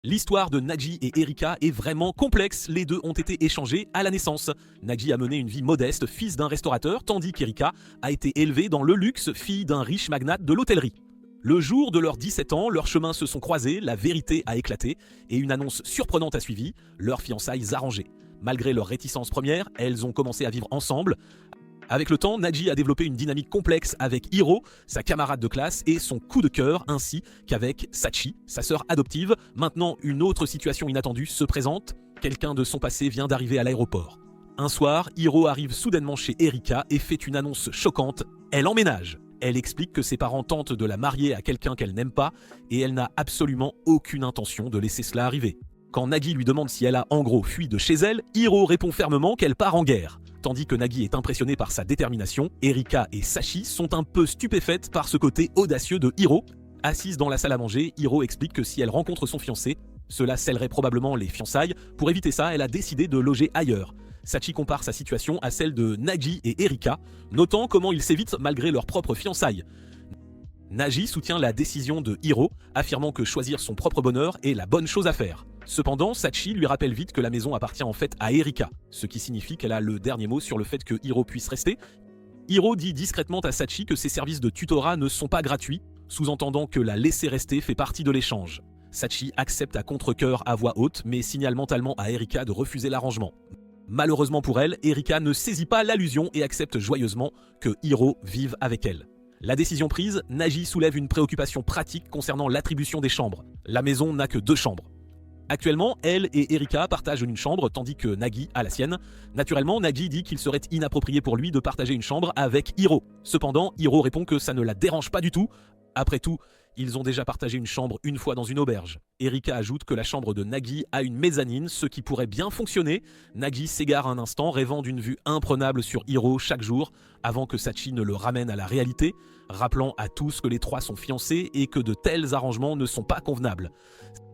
L'histoire de Naji et Erika est vraiment complexe, les deux ont été échangés à la naissance. Naji a mené une vie modeste, fils d'un restaurateur, tandis qu'Erika a été élevée dans le luxe, fille d'un riche magnate de l'hôtellerie. Le jour de leurs 17 ans, leurs chemins se sont croisés, la vérité a éclaté et une annonce surprenante a suivi, leurs fiançailles arrangées. Malgré leur réticence première, elles ont commencé à vivre ensemble. Avec le temps, Naji a développé une dynamique complexe avec Hiro, sa camarade de classe, et son coup de cœur, ainsi qu'avec Sachi, sa sœur adoptive. Maintenant, une autre situation inattendue se présente. Quelqu'un de son passé vient d'arriver à l'aéroport. Un soir, Hiro arrive soudainement chez Erika et fait une annonce choquante. Elle emménage. Elle explique que ses parents tentent de la marier à quelqu'un qu'elle n'aime pas et elle n'a absolument aucune intention de laisser cela arriver. Quand Nagi lui demande si elle a en gros fui de chez elle, Hiro répond fermement qu'elle part en guerre. Tandis que Nagi est impressionné par sa détermination, Erika et Sachi sont un peu stupéfaites par ce côté audacieux de Hiro. Assise dans la salle à manger, Hiro explique que si elle rencontre son fiancé, cela scellerait probablement les fiançailles. Pour éviter ça, elle a décidé de loger ailleurs. Sachi compare sa situation à celle de Nagi et Erika, notant comment ils s'évitent malgré leurs propres fiançailles. Nagi soutient la décision de Hiro, affirmant que choisir son propre bonheur est la bonne chose à faire. Cependant, Sachi lui rappelle vite que la maison appartient en fait à Erika, ce qui signifie qu'elle a le dernier mot sur le fait que Hiro puisse rester. Hiro dit discrètement à Sachi que ses services de tutorat ne sont pas gratuits, sous-entendant que la laisser rester fait partie de l'échange. Sachi accepte à contre-cœur à voix haute, mais signale mentalement à Erika de refuser l'arrangement. Malheureusement pour elle, Erika ne saisit pas l'allusion et accepte joyeusement que Hiro vive avec elle. La décision prise, Nagi soulève une préoccupation pratique concernant l'attribution des chambres. La maison n'a que 2 chambres. Actuellement, elle et Erika partagent une chambre tandis que Nagi a la sienne. Naturellement, Nagi dit qu'il serait inapproprié pour lui de partager une chambre avec Hiro. Cependant, Hiro répond que ça ne la dérange pas du tout. Après tout, ils ont déjà partagé une chambre une fois dans une auberge. Erika ajoute que la chambre de Nagi a une mezzanine, ce qui pourrait bien fonctionner. Nagi s'égare un instant, rêvant d'une vue imprenable sur Hiro chaque jour, avant que Sachi ne le ramène à la réalité, rappelant à tous que les trois sont fiancés et que de tels arrangements ne sont pas convenables.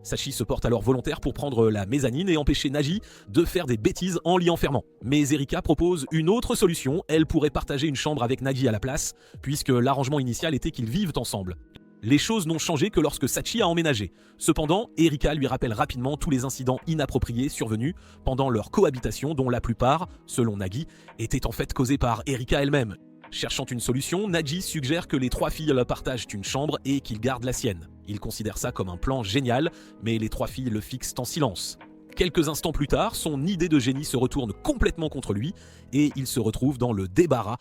Sachi se porte alors volontaire pour prendre la mezzanine et empêcher Nagi de faire des bêtises en l'y enfermant. Mais Erika propose une autre solution, elle pourrait partager une chambre avec Nagi à la place, puisque l'arrangement initial était qu'ils vivent ensemble. Les choses n'ont changé que lorsque Sachi a emménagé. Cependant, Erika lui rappelle rapidement tous les incidents inappropriés survenus pendant leur cohabitation, dont la plupart, selon Nagi, étaient en fait causés par Erika elle-même. Cherchant une solution, Nagi suggère que les 3 filles partagent une chambre et qu'ils gardent la sienne. Il considère ça comme un plan génial, mais les 3 filles le fixent en silence. Quelques instants plus tard, son idée de génie se retourne complètement contre lui et il se retrouve dans le débarras.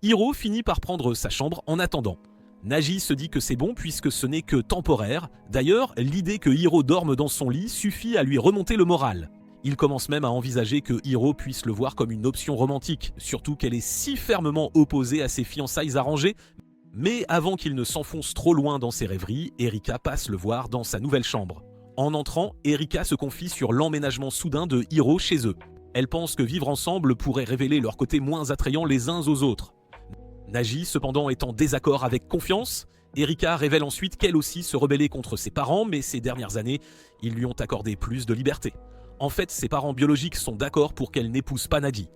Hiro finit par prendre sa chambre en attendant. Nagi se dit que c'est bon puisque ce n'est que temporaire. D'ailleurs, l'idée que Hiro dorme dans son lit suffit à lui remonter le moral. Il commence même à envisager que Hiro puisse le voir comme une option romantique, surtout qu'elle est si fermement opposée à ses fiançailles arrangées. Mais avant qu'il ne s'enfonce trop loin dans ses rêveries, Erika passe le voir dans sa nouvelle chambre. En entrant, Erika se confie sur l'emménagement soudain de Hiro chez eux. Elle pense que vivre ensemble pourrait révéler leur côté moins attrayant les uns aux autres. Nagi, cependant, est en désaccord avec confiance. Erika révèle ensuite qu'elle aussi se rebellait contre ses parents, mais ces dernières années, ils lui ont accordé plus de liberté. En fait, ses parents biologiques sont d'accord pour qu'elle n'épouse pas Nagi.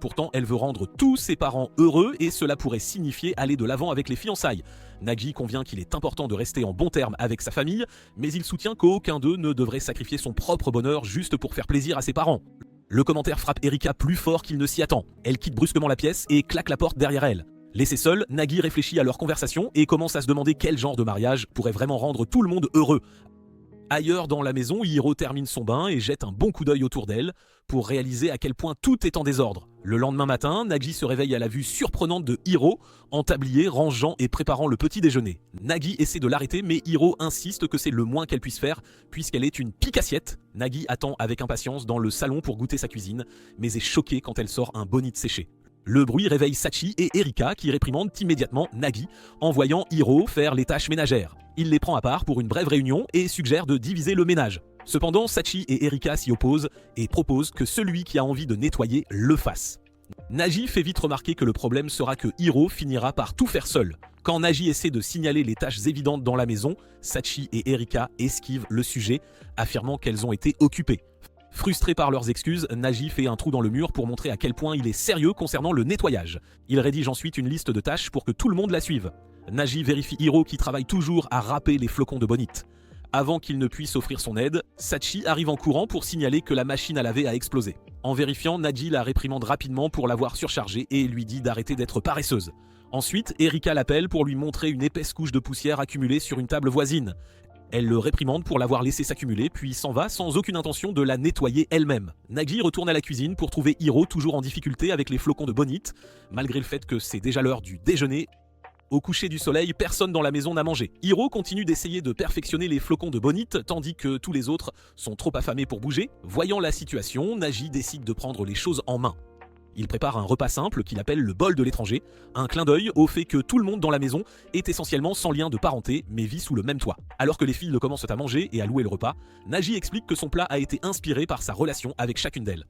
Pourtant, elle veut rendre tous ses parents heureux et cela pourrait signifier aller de l'avant avec les fiançailles. Nagi convient qu'il est important de rester en bons termes avec sa famille, mais il soutient qu'aucun d'eux ne devrait sacrifier son propre bonheur juste pour faire plaisir à ses parents. Le commentaire frappe Erika plus fort qu'il ne s'y attend. Elle quitte brusquement la pièce et claque la porte derrière elle. Laissée seule, Nagi réfléchit à leur conversation et commence à se demander quel genre de mariage pourrait vraiment rendre tout le monde heureux. Ailleurs dans la maison, Hiro termine son bain et jette un bon coup d'œil autour d'elle pour réaliser à quel point tout est en désordre. Le lendemain matin, Nagi se réveille à la vue surprenante de Hiro, en tablier, rangeant et préparant le petit déjeuner. Nagi essaie de l'arrêter, mais Hiro insiste que c'est le moins qu'elle puisse faire, puisqu'elle est une pique-assiette. Nagi attend avec impatience dans le salon pour goûter sa cuisine, mais est choquée quand elle sort un bonite séché. Le bruit réveille Sachi et Erika qui réprimandent immédiatement Nagi en voyant Hiro faire les tâches ménagères. Il les prend à part pour une brève réunion et suggère de diviser le ménage. Cependant, Sachi et Erika s'y opposent et proposent que celui qui a envie de nettoyer le fasse. Nagi fait vite remarquer que le problème sera que Hiro finira par tout faire seul. Quand Nagi essaie de signaler les tâches évidentes dans la maison, Sachi et Erika esquivent le sujet, affirmant qu'elles ont été occupées. Frustré par leurs excuses, Nagi fait un trou dans le mur pour montrer à quel point il est sérieux concernant le nettoyage. Il rédige ensuite une liste de tâches pour que tout le monde la suive. Nagi vérifie Hiro qui travaille toujours à râper les flocons de bonite. Avant qu'il ne puisse offrir son aide, Sachi arrive en courant pour signaler que la machine à laver a explosé. En vérifiant, Nagi la réprimande rapidement pour l'avoir surchargée et lui dit d'arrêter d'être paresseuse. Ensuite, Erika l'appelle pour lui montrer une épaisse couche de poussière accumulée sur une table voisine. Elle le réprimande pour l'avoir laissé s'accumuler, puis s'en va sans aucune intention de la nettoyer elle-même. Nagi retourne à la cuisine pour trouver Hiro toujours en difficulté avec les flocons de bonite, malgré le fait que c'est déjà l'heure du déjeuner. Au coucher du soleil, personne dans la maison n'a mangé. Hiro continue d'essayer de perfectionner les flocons de bonite, tandis que tous les autres sont trop affamés pour bouger. Voyant la situation, Nagi décide de prendre les choses en main. Il prépare un repas simple qu'il appelle le bol de l'étranger, un clin d'œil au fait que tout le monde dans la maison est essentiellement sans lien de parenté, mais vit sous le même toit. Alors que les filles commencent à manger et à louer le repas, Nagi explique que son plat a été inspiré par sa relation avec chacune d'elles.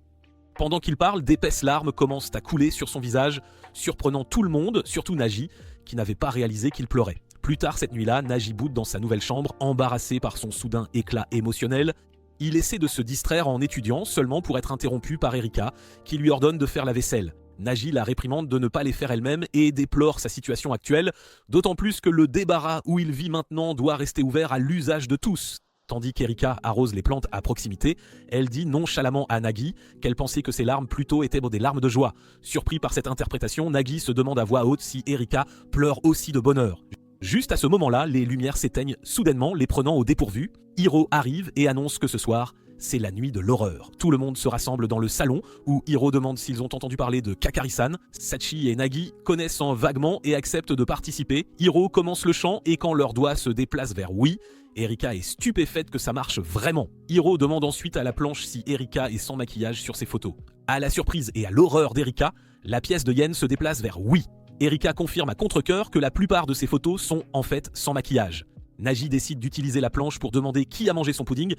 Pendant qu'il parle, d'épaisses larmes commencent à couler sur son visage, surprenant tout le monde, surtout Nagi, qui n'avait pas réalisé qu'il pleurait. Plus tard cette nuit-là, Nagi boude dans sa nouvelle chambre, embarrassé par son soudain éclat émotionnel. Il essaie de se distraire en étudiant, seulement pour être interrompu par Erika, qui lui ordonne de faire la vaisselle. Nagi la réprimande de ne pas les faire elle-même et déplore sa situation actuelle, d'autant plus que le débarras où il vit maintenant doit rester ouvert à l'usage de tous. Tandis qu'Erika arrose les plantes à proximité, elle dit nonchalamment à Nagi qu'elle pensait que ses larmes plutôt étaient des larmes de joie. Surpris par cette interprétation, Nagi se demande à voix haute si Erika pleure aussi de bonheur. Juste à ce moment-là, les lumières s'éteignent soudainement, les prenant au dépourvu. Hiro arrive et annonce que ce soir, c'est la nuit de l'horreur. Tout le monde se rassemble dans le salon où Hiro demande s'ils ont entendu parler de Kakari-san. Sachi et Nagi connaissent vaguement et acceptent de participer. Hiro commence le chant et quand leurs doigts se déplacent vers oui, Erika est stupéfaite que ça marche vraiment. Hiro demande ensuite à la planche si Erika est sans maquillage sur ses photos. À la surprise et à l'horreur d'Erika, la pièce de yen se déplace vers oui. Erika confirme à contre-cœur que la plupart de ses photos sont en fait sans maquillage. Nagi décide d'utiliser la planche pour demander qui a mangé son pudding.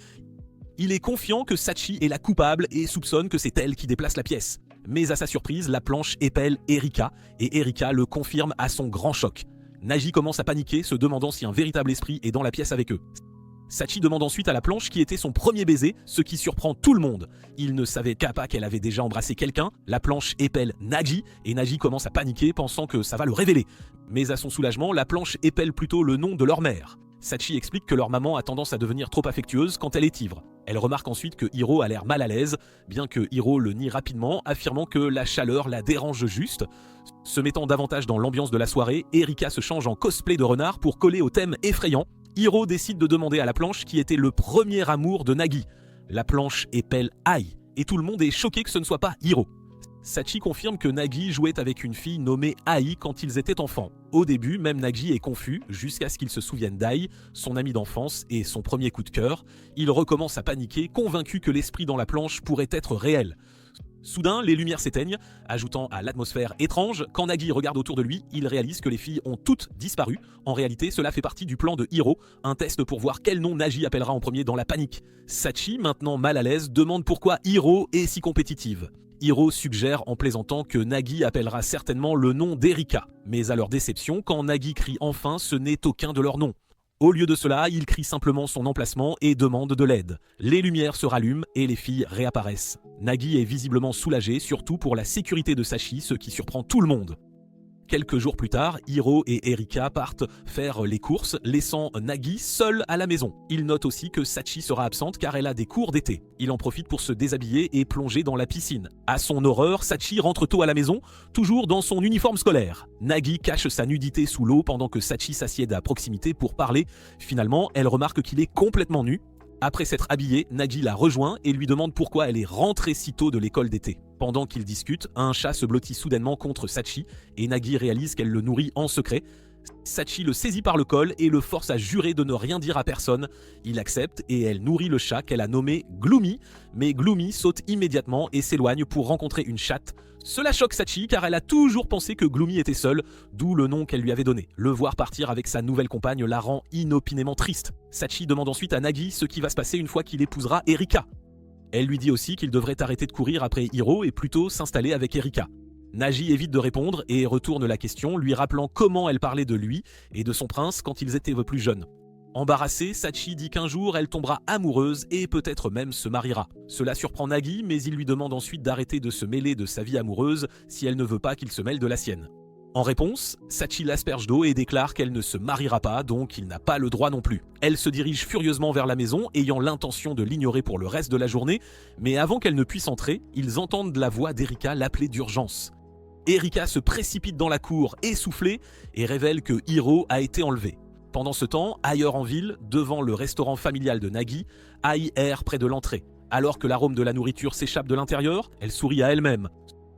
Il est confiant que Sachi est la coupable et soupçonne que c'est elle qui déplace la pièce. Mais à sa surprise, la planche épelle Erika et Erika le confirme à son grand choc. Nagi commence à paniquer, se demandant si un véritable esprit est dans la pièce avec eux. Sachi demande ensuite à la planche qui était son premier baiser, ce qui surprend tout le monde. Il ne savait pas qu'elle avait déjà embrassé quelqu'un. La planche épelle Nagi et Nagi commence à paniquer pensant que ça va le révéler. Mais à son soulagement, la planche épelle plutôt le nom de leur mère. Sachi explique que leur maman a tendance à devenir trop affectueuse quand elle est ivre. Elle remarque ensuite que Hiro a l'air mal à l'aise, bien que Hiro le nie rapidement, affirmant que la chaleur la dérange juste. Se mettant davantage dans l'ambiance de la soirée, Erika se change en cosplay de renard pour coller au thème effrayant. Hiro décide de demander à la planche qui était le premier amour de Nagi. La planche épelle Ai, et tout le monde est choqué que ce ne soit pas Hiro. Sachi confirme que Nagi jouait avec une fille nommée Ai quand ils étaient enfants. Au début, même Nagi est confus, jusqu'à ce qu'il se souvienne d'Ai, son ami d'enfance et son premier coup de cœur. Il recommence à paniquer, convaincu que l'esprit dans la planche pourrait être réel. Soudain, les lumières s'éteignent, ajoutant à l'atmosphère étrange. Quand Nagi regarde autour de lui, il réalise que les filles ont toutes disparu. En réalité, cela fait partie du plan de Hiro, un test pour voir quel nom Nagi appellera en premier dans la panique. Sachi, maintenant mal à l'aise, demande pourquoi Hiro est si compétitive. Hiro suggère en plaisantant que Nagi appellera certainement le nom d'Erika. Mais à leur déception, quand Nagi crie enfin, ce n'est aucun de leurs noms. Au lieu de cela, il crie simplement son emplacement et demande de l'aide. Les lumières se rallument et les filles réapparaissent. Nagi est visiblement soulagé, surtout pour la sécurité de Sachi, ce qui surprend tout le monde. Quelques jours plus tard, Hiro et Erika partent faire les courses, laissant Nagi seul à la maison. Il note aussi que Sachi sera absente car elle a des cours d'été. Il en profite pour se déshabiller et plonger dans la piscine. À son horreur, Sachi rentre tôt à la maison, toujours dans son uniforme scolaire. Nagi cache sa nudité sous l'eau pendant que Sachi s'assied à proximité pour parler. Finalement, elle remarque qu'il est complètement nu. Après s'être habillée, Nagi la rejoint et lui demande pourquoi elle est rentrée si tôt de l'école d'été. Pendant qu'ils discutent, un chat se blottit soudainement contre Sachi et Nagi réalise qu'elle le nourrit en secret. Sachi le saisit par le col et le force à jurer de ne rien dire à personne. Il accepte et elle nourrit le chat qu'elle a nommé Gloomy, mais Gloomy saute immédiatement et s'éloigne pour rencontrer une chatte. Cela choque Sachi car elle a toujours pensé que Gloomy était seule, d'où le nom qu'elle lui avait donné. Le voir partir avec sa nouvelle compagne la rend inopinément triste. Sachi demande ensuite à Nagi ce qui va se passer une fois qu'il épousera Erika. Elle lui dit aussi qu'il devrait arrêter de courir après Hiro et plutôt s'installer avec Erika. Nagi évite de répondre et retourne la question, lui rappelant comment elle parlait de lui et de son prince quand ils étaient plus jeunes. Embarrassée, Sachi dit qu'un jour elle tombera amoureuse et peut-être même se mariera. Cela surprend Nagi, mais il lui demande ensuite d'arrêter de se mêler de sa vie amoureuse si elle ne veut pas qu'il se mêle de la sienne. En réponse, Sachi l'asperge d'eau et déclare qu'elle ne se mariera pas, donc il n'a pas le droit non plus. Elle se dirige furieusement vers la maison, ayant l'intention de l'ignorer pour le reste de la journée, mais avant qu'elle ne puisse entrer, ils entendent la voix d'Erika l'appeler d'urgence. Erika se précipite dans la cour, essoufflée, et révèle que Hiro a été enlevé. Pendant ce temps, ailleurs en ville, devant le restaurant familial de Nagi, Ai erre près de l'entrée. Alors que l'arôme de la nourriture s'échappe de l'intérieur, elle sourit à elle-même.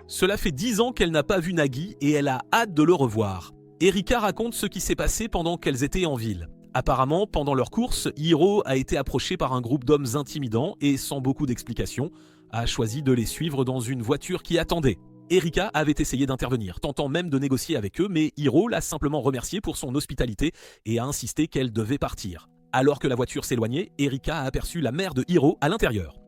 Cela fait 10 ans qu'elle n'a pas vu Nagi et elle a hâte de le revoir. Erika raconte ce qui s'est passé pendant qu'elles étaient en ville. Apparemment, pendant leur course, Hiro a été approché par un groupe d'hommes intimidants et, sans beaucoup d'explications, a choisi de les suivre dans une voiture qui attendait. Erika avait essayé d'intervenir, tentant même de négocier avec eux, mais Hiro l'a simplement remercié pour son hospitalité et a insisté qu'elle devait partir. Alors que la voiture s'éloignait, Erika a aperçu la mère de Hiro à l'intérieur.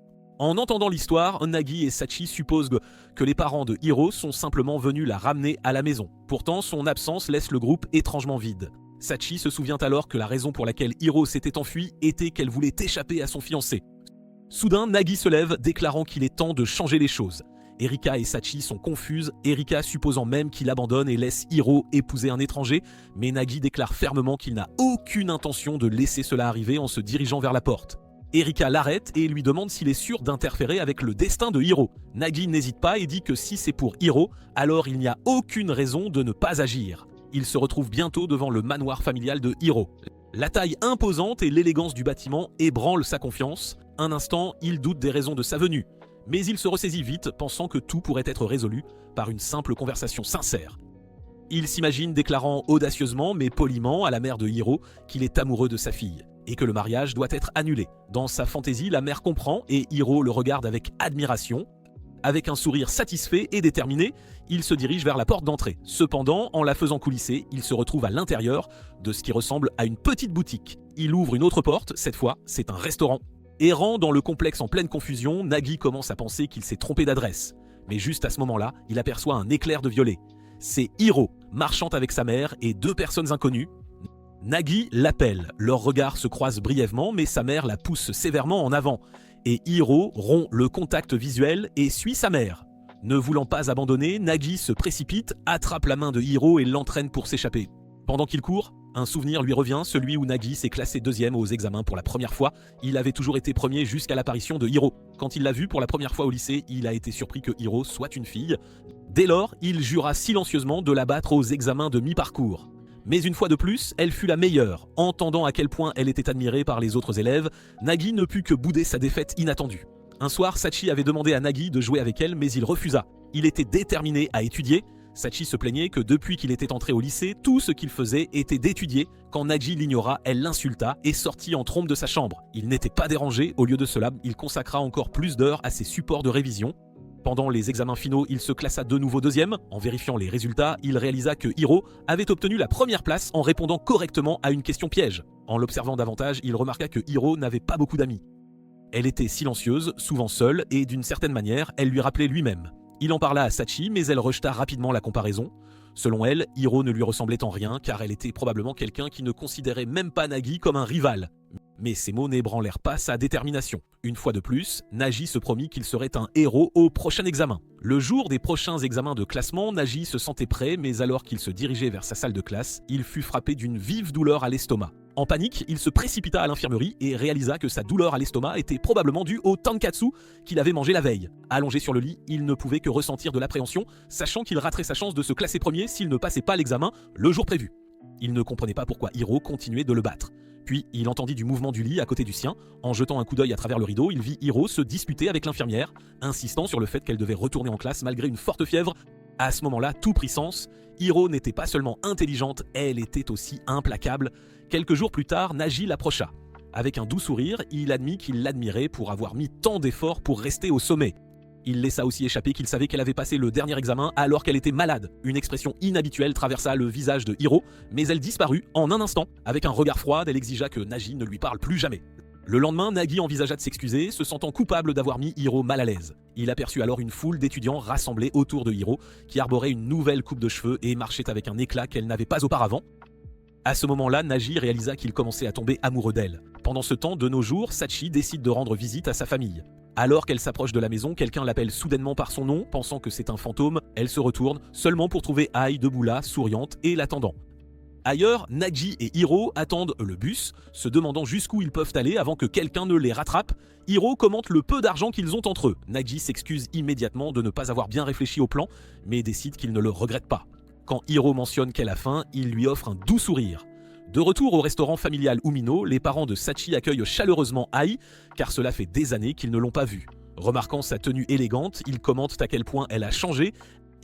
En entendant l'histoire, Nagi et Sachi supposent que les parents de Hiro sont simplement venus la ramener à la maison. Pourtant, son absence laisse le groupe étrangement vide. Sachi se souvient alors que la raison pour laquelle Hiro s'était enfui était qu'elle voulait échapper à son fiancé. Soudain, Nagi se lève, déclarant qu'il est temps de changer les choses. Erika et Sachi sont confuses, Erika supposant même qu'il abandonne et laisse Hiro épouser un étranger, mais Nagi déclare fermement qu'il n'a aucune intention de laisser cela arriver en se dirigeant vers la porte. Erika l'arrête et lui demande s'il est sûr d'interférer avec le destin de Hiro. Nagi n'hésite pas et dit que si c'est pour Hiro, alors il n'y a aucune raison de ne pas agir. Il se retrouve bientôt devant le manoir familial de Hiro. La taille imposante et l'élégance du bâtiment ébranlent sa confiance. Un instant, il doute des raisons de sa venue. Mais il se ressaisit vite, pensant que tout pourrait être résolu par une simple conversation sincère. Il s'imagine déclarant audacieusement mais poliment à la mère de Hiro qu'il est amoureux de sa fille et que le mariage doit être annulé. Dans sa fantaisie, la mère comprend et Hiro le regarde avec admiration. Avec un sourire satisfait et déterminé, il se dirige vers la porte d'entrée. Cependant, en la faisant coulisser, il se retrouve à l'intérieur de ce qui ressemble à une petite boutique. Il ouvre une autre porte, cette fois, c'est un restaurant. Errant dans le complexe en pleine confusion, Nagi commence à penser qu'il s'est trompé d'adresse. Mais juste à ce moment-là, il aperçoit un éclair de violet. C'est Hiro, marchant avec sa mère et 2 personnes inconnues. Nagi l'appelle, leurs regards se croisent brièvement, mais sa mère la pousse sévèrement en avant. Et Hiro rompt le contact visuel et suit sa mère. Ne voulant pas abandonner, Nagi se précipite, attrape la main de Hiro et l'entraîne pour s'échapper. Pendant qu'il court, un souvenir lui revient, celui où Nagi s'est classé 2e aux examens pour la première fois. Il avait toujours été premier jusqu'à l'apparition de Hiro. Quand il l'a vu pour la première fois au lycée, il a été surpris que Hiro soit une fille. Dès lors, il jura silencieusement de la battre aux examens de mi-parcours. Mais une fois de plus, elle fut la meilleure. Entendant à quel point elle était admirée par les autres élèves, Nagi ne put que bouder sa défaite inattendue. Un soir, Sachi avait demandé à Nagi de jouer avec elle, mais il refusa. Il était déterminé à étudier. Sachi se plaignait que depuis qu'il était entré au lycée, tout ce qu'il faisait était d'étudier. Quand Nagi l'ignora, elle l'insulta et sortit en trompe de sa chambre. Il n'était pas dérangé, au lieu de cela, il consacra encore plus d'heures à ses supports de révision. Pendant les examens finaux, il se classa de nouveau 2e. En vérifiant les résultats, il réalisa que Hiro avait obtenu la première place en répondant correctement à une question piège. En l'observant davantage, il remarqua que Hiro n'avait pas beaucoup d'amis. Elle était silencieuse, souvent seule, et d'une certaine manière, elle lui rappelait lui-même. Il en parla à Sachi, mais elle rejeta rapidement la comparaison. Selon elle, Hiro ne lui ressemblait en rien, car elle était probablement quelqu'un qui ne considérait même pas Nagi comme un rival. Mais ces mots n'ébranlèrent pas sa détermination. Une fois de plus, Nagi se promit qu'il serait un héros au prochain examen. Le jour des prochains examens de classement, Nagi se sentait prêt, mais alors qu'il se dirigeait vers sa salle de classe, il fut frappé d'une vive douleur à l'estomac. En panique, il se précipita à l'infirmerie et réalisa que sa douleur à l'estomac était probablement due au tonkatsu qu'il avait mangé la veille. Allongé sur le lit, il ne pouvait que ressentir de l'appréhension, sachant qu'il raterait sa chance de se classer premier s'il ne passait pas l'examen le jour prévu. Il ne comprenait pas pourquoi Hiro continuait de le battre. Puis, il entendit du mouvement du lit à côté du sien. En jetant un coup d'œil à travers le rideau, il vit Hiro se disputer avec l'infirmière, insistant sur le fait qu'elle devait retourner en classe malgré une forte fièvre. À ce moment-là, tout prit sens. Hiro n'était pas seulement intelligente, elle était aussi implacable. Quelques jours plus tard, Nagi l'approcha. Avec un doux sourire, il admit qu'il l'admirait pour avoir mis tant d'efforts pour rester au sommet. Il laissa aussi échapper qu'il savait qu'elle avait passé le dernier examen alors qu'elle était malade. Une expression inhabituelle traversa le visage de Hiro, mais elle disparut en un instant. Avec un regard froid, elle exigea que Nagi ne lui parle plus jamais. Le lendemain, Nagi envisagea de s'excuser, se sentant coupable d'avoir mis Hiro mal à l'aise. Il aperçut alors une foule d'étudiants rassemblés autour de Hiro, qui arborait une nouvelle coupe de cheveux et marchait avec un éclat qu'elle n'avait pas auparavant. À ce moment-là, Nagi réalisa qu'il commençait à tomber amoureux d'elle. Pendant ce temps, de nos jours, Sachi décide de rendre visite à sa famille. Alors qu'elle s'approche de la maison, quelqu'un l'appelle soudainement par son nom, pensant que c'est un fantôme. Elle se retourne, seulement pour trouver Ai debout là, souriante et l'attendant. Ailleurs, Naji et Hiro attendent le bus, se demandant jusqu'où ils peuvent aller avant que quelqu'un ne les rattrape. Hiro commente le peu d'argent qu'ils ont entre eux. Naji s'excuse immédiatement de ne pas avoir bien réfléchi au plan, mais décide qu'il ne le regrette pas. Quand Hiro mentionne qu'elle a faim, il lui offre un doux sourire. De retour au restaurant familial Umino, les parents de Sachi accueillent chaleureusement Ai, car cela fait des années qu'ils ne l'ont pas vue. Remarquant sa tenue élégante, ils commentent à quel point elle a changé,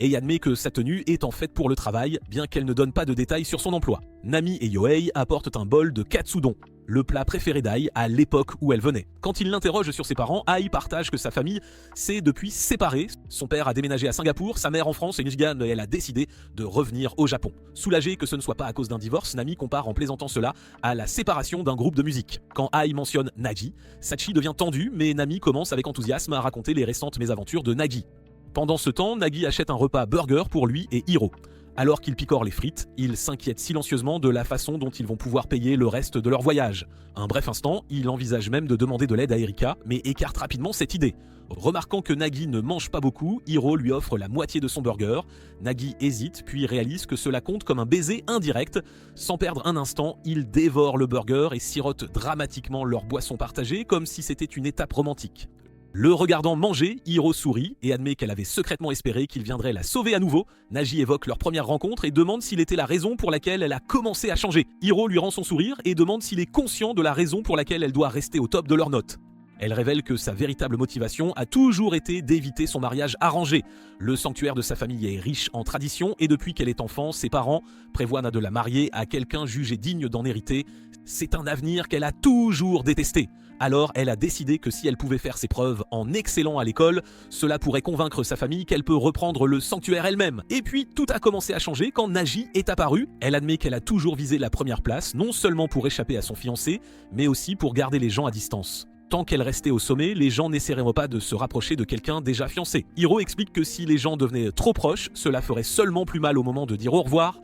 et admet que sa tenue est en fait pour le travail, bien qu'elle ne donne pas de détails sur son emploi. Nami et Yohei apportent un bol de katsudon, le plat préféré d'Ai à l'époque où elle venait. Quand il l'interroge sur ses parents, Ai partage que sa famille s'est depuis séparée. Son père a déménagé à Singapour, sa mère en France et Michigan, elle a décidé de revenir au Japon. Soulagée que ce ne soit pas à cause d'un divorce, Nami compare en plaisantant cela à la séparation d'un groupe de musique. Quand Ai mentionne Naji, Sachi devient tendu, mais Nami commence avec enthousiasme à raconter les récentes mésaventures de Nagi. Pendant ce temps, Nagi achète un repas burger pour lui et Hiro. Alors qu'il picore les frites, il s'inquiète silencieusement de la façon dont ils vont pouvoir payer le reste de leur voyage. Un bref instant, il envisage même de demander de l'aide à Erika, mais écarte rapidement cette idée. Remarquant que Nagi ne mange pas beaucoup, Hiro lui offre la moitié de son burger. Nagi hésite, puis réalise que cela compte comme un baiser indirect. Sans perdre un instant, il dévore le burger et sirote dramatiquement leur boisson partagée comme si c'était une étape romantique. Le regardant manger, Hiro sourit et admet qu'elle avait secrètement espéré qu'il viendrait la sauver à nouveau. Nagi évoque leur première rencontre et demande s'il était la raison pour laquelle elle a commencé à changer. Hiro lui rend son sourire et demande s'il est conscient de la raison pour laquelle elle doit rester au top de leurs notes. Elle révèle que sa véritable motivation a toujours été d'éviter son mariage arrangé. Le sanctuaire de sa famille est riche en traditions et depuis qu'elle est enfant, ses parents prévoient de la marier à quelqu'un jugé digne d'en hériter. C'est un avenir qu'elle a toujours détesté. Alors elle a décidé que si elle pouvait faire ses preuves en excellant à l'école, cela pourrait convaincre sa famille qu'elle peut reprendre le sanctuaire elle-même. Et puis tout a commencé à changer quand Naji est apparue. Elle admet qu'elle a toujours visé la première place, non seulement pour échapper à son fiancé, mais aussi pour garder les gens à distance. Tant qu'elle restait au sommet, les gens n'essaieraient pas de se rapprocher de quelqu'un déjà fiancé. Hiro explique que si les gens devenaient trop proches, cela ferait seulement plus mal au moment de dire au revoir.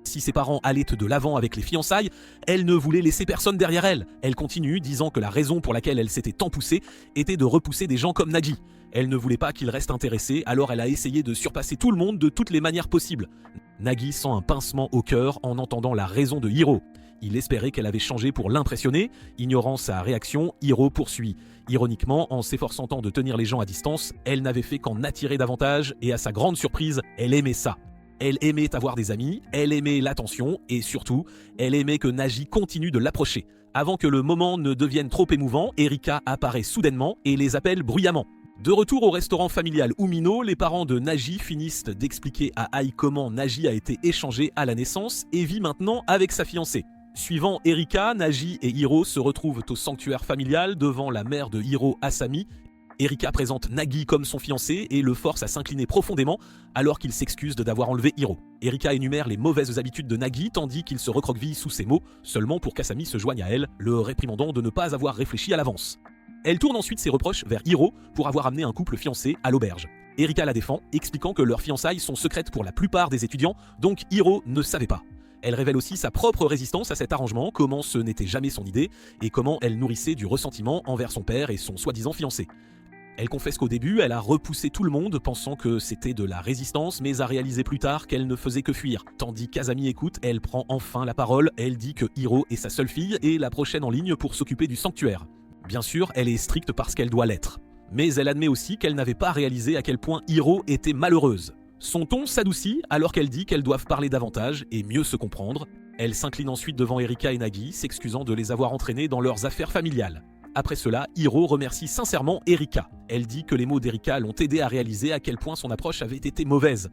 Si ses parents allaient de l'avant avec les fiançailles, elle ne voulait laisser personne derrière elle. Elle continue, disant que la raison pour laquelle elle s'était tant poussée était de repousser des gens comme Nagi. Elle ne voulait pas qu'il reste intéressé, alors elle a essayé de surpasser tout le monde de toutes les manières possibles. Nagi sent un pincement au cœur en entendant la raison de Hiro. Il espérait qu'elle avait changé pour l'impressionner. Ignorant sa réaction, Hiro poursuit. Ironiquement, en s'efforçant tant de tenir les gens à distance, elle n'avait fait qu'en attirer davantage et à sa grande surprise, elle aimait ça. Elle aimait avoir des amis, elle aimait l'attention et surtout, elle aimait que Nagi continue de l'approcher. Avant que le moment ne devienne trop émouvant, Erika apparaît soudainement et les appelle bruyamment. De retour au restaurant familial Umino, les parents de Nagi finissent d'expliquer à Ai comment Nagi a été échangé à la naissance et vit maintenant avec sa fiancée. Suivant Erika, Nagi et Hiro se retrouvent au sanctuaire familial devant la mère de Hiro, Asami. Erika présente Nagi comme son fiancé et le force à s'incliner profondément alors qu'il s'excuse d'avoir enlevé Hiro. Erika énumère les mauvaises habitudes de Nagi tandis qu'il se recroqueville sous ses mots, seulement pour qu'Asami se joigne à elle, le réprimandant de ne pas avoir réfléchi à l'avance. Elle tourne ensuite ses reproches vers Hiro pour avoir amené un couple fiancé à l'auberge. Erika la défend, expliquant que leurs fiançailles sont secrètes pour la plupart des étudiants, donc Hiro ne savait pas. Elle révèle aussi sa propre résistance à cet arrangement, comment ce n'était jamais son idée, et comment elle nourrissait du ressentiment envers son père et son soi-disant fiancé. Elle confesse qu'au début, elle a repoussé tout le monde, pensant que c'était de la résistance, mais a réalisé plus tard qu'elle ne faisait que fuir. Tandis qu'Asami écoute, elle prend enfin la parole, elle dit que Hiro est sa seule fille et la prochaine en ligne pour s'occuper du sanctuaire. Bien sûr, elle est stricte parce qu'elle doit l'être. Mais elle admet aussi qu'elle n'avait pas réalisé à quel point Hiro était malheureuse. Son ton s'adoucit alors qu'elle dit qu'elles doivent parler davantage et mieux se comprendre. Elle s'incline ensuite devant Erika et Nagi, s'excusant de les avoir entraînés dans leurs affaires familiales. Après cela, Hiro remercie sincèrement Erika. Elle dit que les mots d'Erika l'ont aidé à réaliser à quel point son approche avait été mauvaise.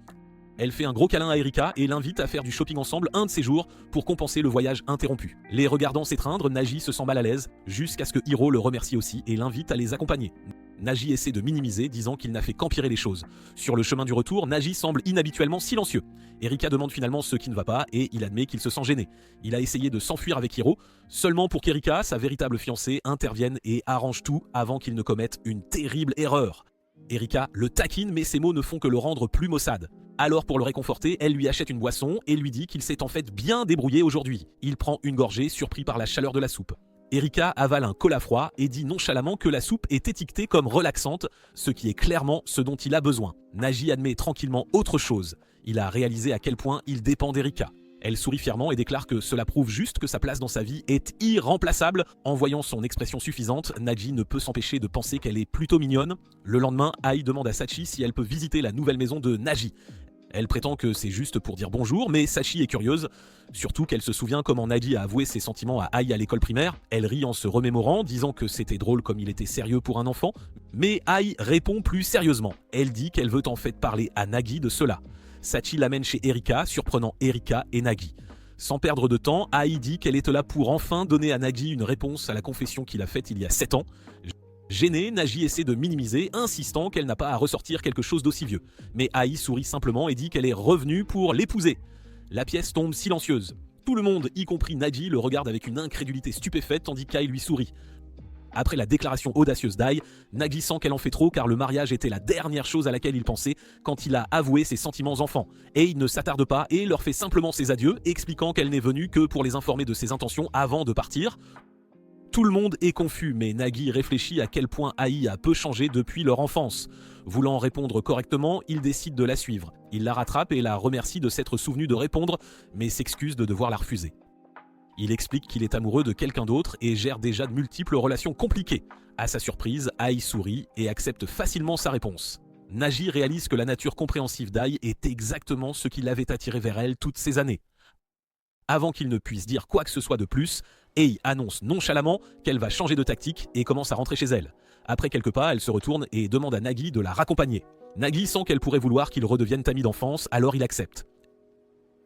Elle fait un gros câlin à Erika et l'invite à faire du shopping ensemble un de ces jours pour compenser le voyage interrompu. Les regardant s'étreindre, Nagi se sent mal à l'aise, jusqu'à ce que Hiro le remercie aussi et l'invite à les accompagner. Nagi essaie de minimiser, disant qu'il n'a fait qu'empirer les choses. Sur le chemin du retour, Nagi semble inhabituellement silencieux. Erika demande finalement ce qui ne va pas et il admet qu'il se sent gêné. Il a essayé de s'enfuir avec Hiro, seulement pour qu'Erika, sa véritable fiancée, intervienne et arrange tout avant qu'il ne commette une terrible erreur. Erika le taquine, mais ses mots ne font que le rendre plus maussade. Alors pour le réconforter, elle lui achète une boisson et lui dit qu'il s'est en fait bien débrouillé aujourd'hui. Il prend une gorgée, surpris par la chaleur de la soupe. Erika avale un cola froid et dit nonchalamment que la soupe est étiquetée comme relaxante, ce qui est clairement ce dont il a besoin. Naji admet tranquillement autre chose. Il a réalisé à quel point il dépend d'Erika. Elle sourit fièrement et déclare que cela prouve juste que sa place dans sa vie est irremplaçable. En voyant son expression suffisante, Naji ne peut s'empêcher de penser qu'elle est plutôt mignonne. Le lendemain, Ai demande à Sachi si elle peut visiter la nouvelle maison de Naji. Elle prétend que c'est juste pour dire bonjour, mais Sachi est curieuse, surtout qu'elle se souvient comment Naji a avoué ses sentiments à Ai à l'école primaire. Elle rit en se remémorant, disant que c'était drôle comme il était sérieux pour un enfant, mais Ai répond plus sérieusement. Elle dit qu'elle veut en fait parler à Nagi de cela. Sachi l'amène chez Erika, surprenant Erika et Nagi. Sans perdre de temps, Ai dit qu'elle est là pour enfin donner à Nagi une réponse à la confession qu'il a faite il y a 7 ans. Gênée, Naji essaie de minimiser, insistant qu'elle n'a pas à ressortir quelque chose d'aussi vieux. Mais Ai sourit simplement et dit qu'elle est revenue pour l'épouser. La pièce tombe silencieuse. Tout le monde, y compris Naji, le regarde avec une incrédulité stupéfaite tandis qu'Ai lui sourit. Après la déclaration audacieuse d'Ai, Nagi sent qu'elle en fait trop car le mariage était la dernière chose à laquelle il pensait quand il a avoué ses sentiments enfants. Et il ne s'attarde pas et leur fait simplement ses adieux, expliquant qu'elle n'est venue que pour les informer de ses intentions avant de partir. Tout le monde est confus, mais Nagi réfléchit à quel point Ai a peu changé depuis leur enfance. Voulant répondre correctement, il décide de la suivre. Il la rattrape et la remercie de s'être souvenu de répondre, mais s'excuse de devoir la refuser. Il explique qu'il est amoureux de quelqu'un d'autre et gère déjà de multiples relations compliquées. À sa surprise, Ai sourit et accepte facilement sa réponse. Nagi réalise que la nature compréhensive d'Ai est exactement ce qui l'avait attiré vers elle toutes ces années. Avant qu'il ne puisse dire quoi que ce soit de plus, Ai annonce nonchalamment qu'elle va changer de tactique et commence à rentrer chez elle. Après quelques pas, elle se retourne et demande à Nagi de la raccompagner. Nagi sent qu'elle pourrait vouloir qu'ils redeviennent amis d'enfance, alors il accepte.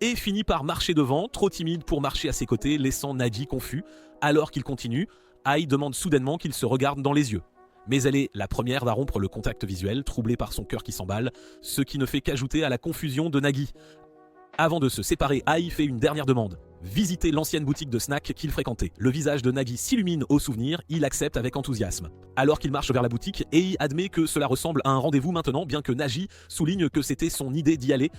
Et finit par marcher devant, trop timide pour marcher à ses côtés, laissant Nagi confus. Alors qu'il continue, Ai demande soudainement qu'il se regarde dans les yeux. Mais elle est la première à rompre le contact visuel, troublée par son cœur qui s'emballe, ce qui ne fait qu'ajouter à la confusion de Nagi. Avant de se séparer, Ai fait une dernière demande. Visiter l'ancienne boutique de snacks qu'il fréquentait. Le visage de Nagi s'illumine au souvenir, il accepte avec enthousiasme. Alors qu'il marche vers la boutique, Ai admet que cela ressemble à un rendez-vous maintenant, bien que Nagi souligne que c'était son idée d'y aller.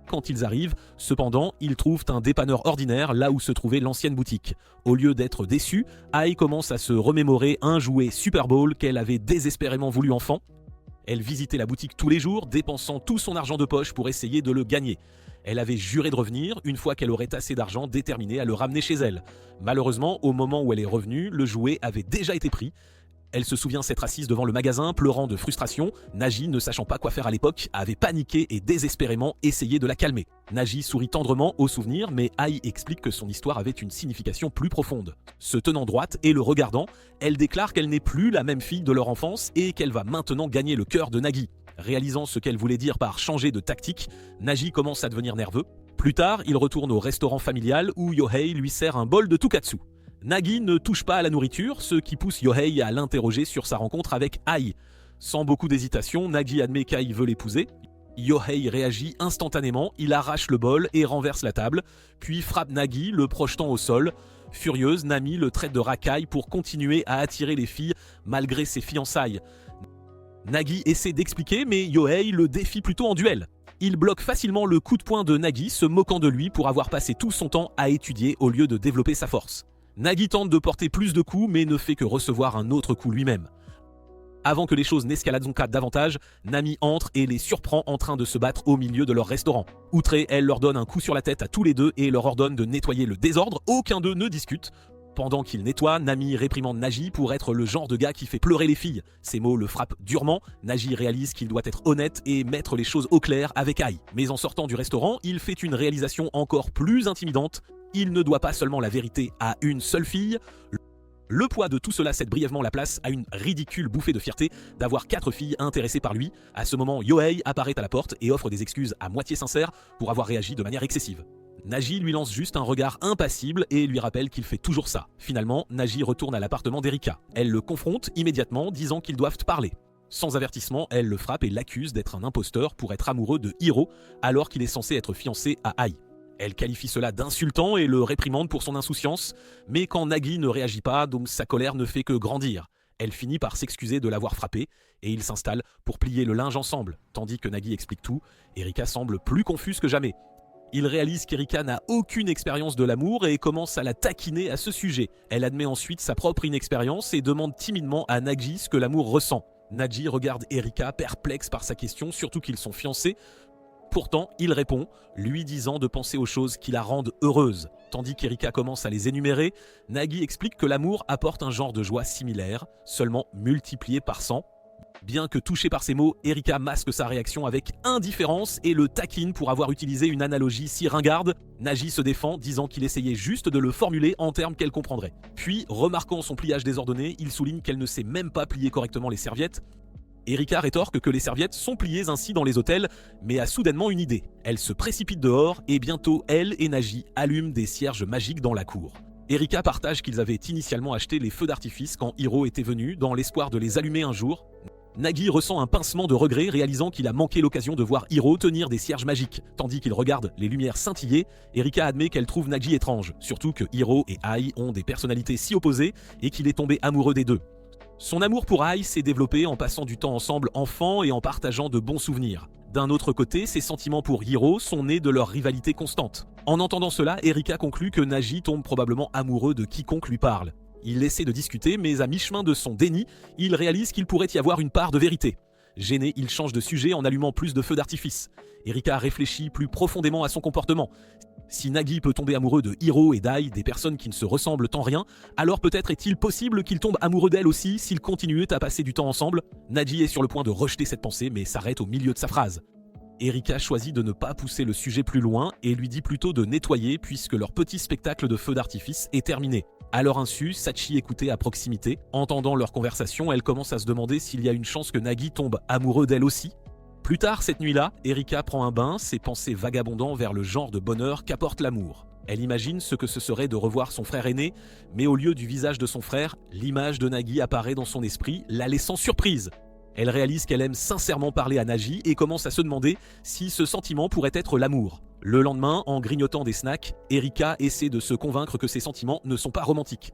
Quand ils arrivent, cependant, ils trouvent un dépanneur ordinaire là où se trouvait l'ancienne boutique. Au lieu d'être déçue, Ai commence à se remémorer un jouet Super Bowl qu'elle avait désespérément voulu enfant. Elle visitait la boutique tous les jours, dépensant tout son argent de poche pour essayer de le gagner. Elle avait juré de revenir une fois qu'elle aurait assez d'argent, déterminée à le ramener chez elle. Malheureusement, au moment où elle est revenue, le jouet avait déjà été pris. Elle se souvient s'être assise devant le magasin, pleurant de frustration. Nagi, ne sachant pas quoi faire à l'époque, avait paniqué et désespérément essayé de la calmer. Nagi sourit tendrement au souvenir, mais Ai explique que son histoire avait une signification plus profonde. Se tenant droite et le regardant, elle déclare qu'elle n'est plus la même fille de leur enfance et qu'elle va maintenant gagner le cœur de Nagi. Réalisant ce qu'elle voulait dire par changer de tactique, Nagi commence à devenir nerveux. Plus tard, il retourne au restaurant familial où Yohei lui sert un bol de tonkatsu. Nagi ne touche pas à la nourriture, ce qui pousse Yohei à l'interroger sur sa rencontre avec Ai. Sans beaucoup d'hésitation, Nagi admet qu'Ai veut l'épouser. Yohei réagit instantanément, il arrache le bol et renverse la table, puis frappe Nagi, le projetant au sol. Furieuse, Nami le traite de racaille pour continuer à attirer les filles malgré ses fiançailles. Nagi essaie d'expliquer, mais Yohei le défie plutôt en duel. Il bloque facilement le coup de poing de Nagi, se moquant de lui pour avoir passé tout son temps à étudier au lieu de développer sa force. Nagi tente de porter plus de coups, mais ne fait que recevoir un autre coup lui-même. Avant que les choses n'escaladent davantage, Nami entre et les surprend en train de se battre au milieu de leur restaurant. Outrée, elle leur donne un coup sur la tête à tous les deux et leur ordonne de nettoyer le désordre, aucun d'eux ne discute. Pendant qu'il nettoie, Nami réprimande Nagi pour être le genre de gars qui fait pleurer les filles. Ces mots le frappent durement. Nagi réalise qu'il doit être honnête et mettre les choses au clair avec Ai. Mais en sortant du restaurant, il fait une réalisation encore plus intimidante. Il ne doit pas seulement la vérité à une seule fille. Le poids de tout cela cède brièvement la place à une ridicule bouffée de fierté d'avoir 4 filles intéressées par lui. À ce moment, Yohei apparaît à la porte et offre des excuses à moitié sincères pour avoir réagi de manière excessive. Nagi lui lance juste un regard impassible et lui rappelle qu'il fait toujours ça. Finalement, Nagi retourne à l'appartement d'Erika. Elle le confronte immédiatement, disant qu'ils doivent parler. Sans avertissement, elle le frappe et l'accuse d'être un imposteur pour être amoureux de Hiro alors qu'il est censé être fiancé à Ai. Elle qualifie cela d'insultant et le réprimande pour son insouciance, mais quand Nagi ne réagit pas, donc sa colère ne fait que grandir. Elle finit par s'excuser de l'avoir frappé et ils s'installent pour plier le linge ensemble. Tandis que Nagi explique tout, Erika semble plus confuse que jamais. Il réalise qu'Erika n'a aucune expérience de l'amour et commence à la taquiner à ce sujet. Elle admet ensuite sa propre inexpérience et demande timidement à Naji ce que l'amour ressent. Naji regarde Erika perplexe par sa question, surtout qu'ils sont fiancés. Pourtant, il répond, lui disant de penser aux choses qui la rendent heureuse. Tandis qu'Erika commence à les énumérer, Nagi explique que l'amour apporte un genre de joie similaire, seulement multiplié par 100. Bien que touchée par ces mots, Erika masque sa réaction avec indifférence et le taquine pour avoir utilisé une analogie si ringarde. Nagi se défend, disant qu'il essayait juste de le formuler en termes qu'elle comprendrait. Puis, remarquant son pliage désordonné, il souligne qu'elle ne sait même pas plier correctement les serviettes. Erika rétorque que les serviettes sont pliées ainsi dans les hôtels, mais a soudainement une idée. Elle se précipite dehors et bientôt elle et Nagi allument des cierges magiques dans la cour. Erika partage qu'ils avaient initialement acheté les feux d'artifice quand Hiro était venu, dans l'espoir de les allumer un jour. Nagi ressent un pincement de regret réalisant qu'il a manqué l'occasion de voir Hiro tenir des cierges magiques. Tandis qu'il regarde les lumières scintiller, Erika admet qu'elle trouve Nagi étrange, surtout que Hiro et Ai ont des personnalités si opposées et qu'il est tombé amoureux des deux. Son amour pour Ai s'est développé en passant du temps ensemble enfant et en partageant de bons souvenirs. D'un autre côté, ses sentiments pour Hiro sont nés de leur rivalité constante. En entendant cela, Erika conclut que Nagi tombe probablement amoureux de quiconque lui parle. Il essaie de discuter, mais à mi-chemin de son déni, il réalise qu'il pourrait y avoir une part de vérité. Gêné, il change de sujet en allumant plus de feux d'artifice. Erika réfléchit plus profondément à son comportement. Si Nagi peut tomber amoureux de Hiro et Dai, des personnes qui ne se ressemblent en rien, alors peut-être est-il possible qu'il tombe amoureux d'elle aussi s'ils continuaient à passer du temps ensemble. Nagi est sur le point de rejeter cette pensée, mais s'arrête au milieu de sa phrase. Erika choisit de ne pas pousser le sujet plus loin et lui dit plutôt de nettoyer puisque leur petit spectacle de feux d'artifice est terminé. À leur insu, Sachi écoutait à proximité. Entendant leur conversation, elle commence à se demander s'il y a une chance que Nagi tombe amoureux d'elle aussi. Plus tard cette nuit-là, Erika prend un bain, ses pensées vagabondant vers le genre de bonheur qu'apporte l'amour. Elle imagine ce que ce serait de revoir son frère aîné, mais au lieu du visage de son frère, l'image de Nagi apparaît dans son esprit, la laissant surprise. Elle réalise qu'elle aime sincèrement parler à Nagi et commence à se demander si ce sentiment pourrait être l'amour. Le lendemain, en grignotant des snacks, Erika essaie de se convaincre que ses sentiments ne sont pas romantiques.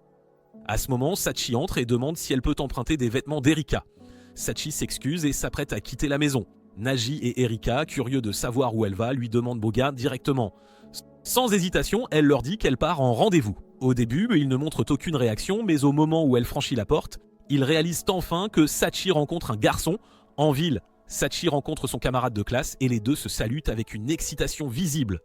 À ce moment, Sachi entre et demande si elle peut emprunter des vêtements d'Erika. Sachi s'excuse et s'apprête à quitter la maison. Nagi et Erika, curieux de savoir où elle va, lui demandent Boga directement. Sans hésitation, elle leur dit qu'elle part en rendez-vous. Au début, ils ne montrent aucune réaction, mais au moment où elle franchit la porte, ils réalisent enfin que Sachi rencontre un garçon. En ville, Sachi rencontre son camarade de classe et les deux se salutent avec une excitation visible.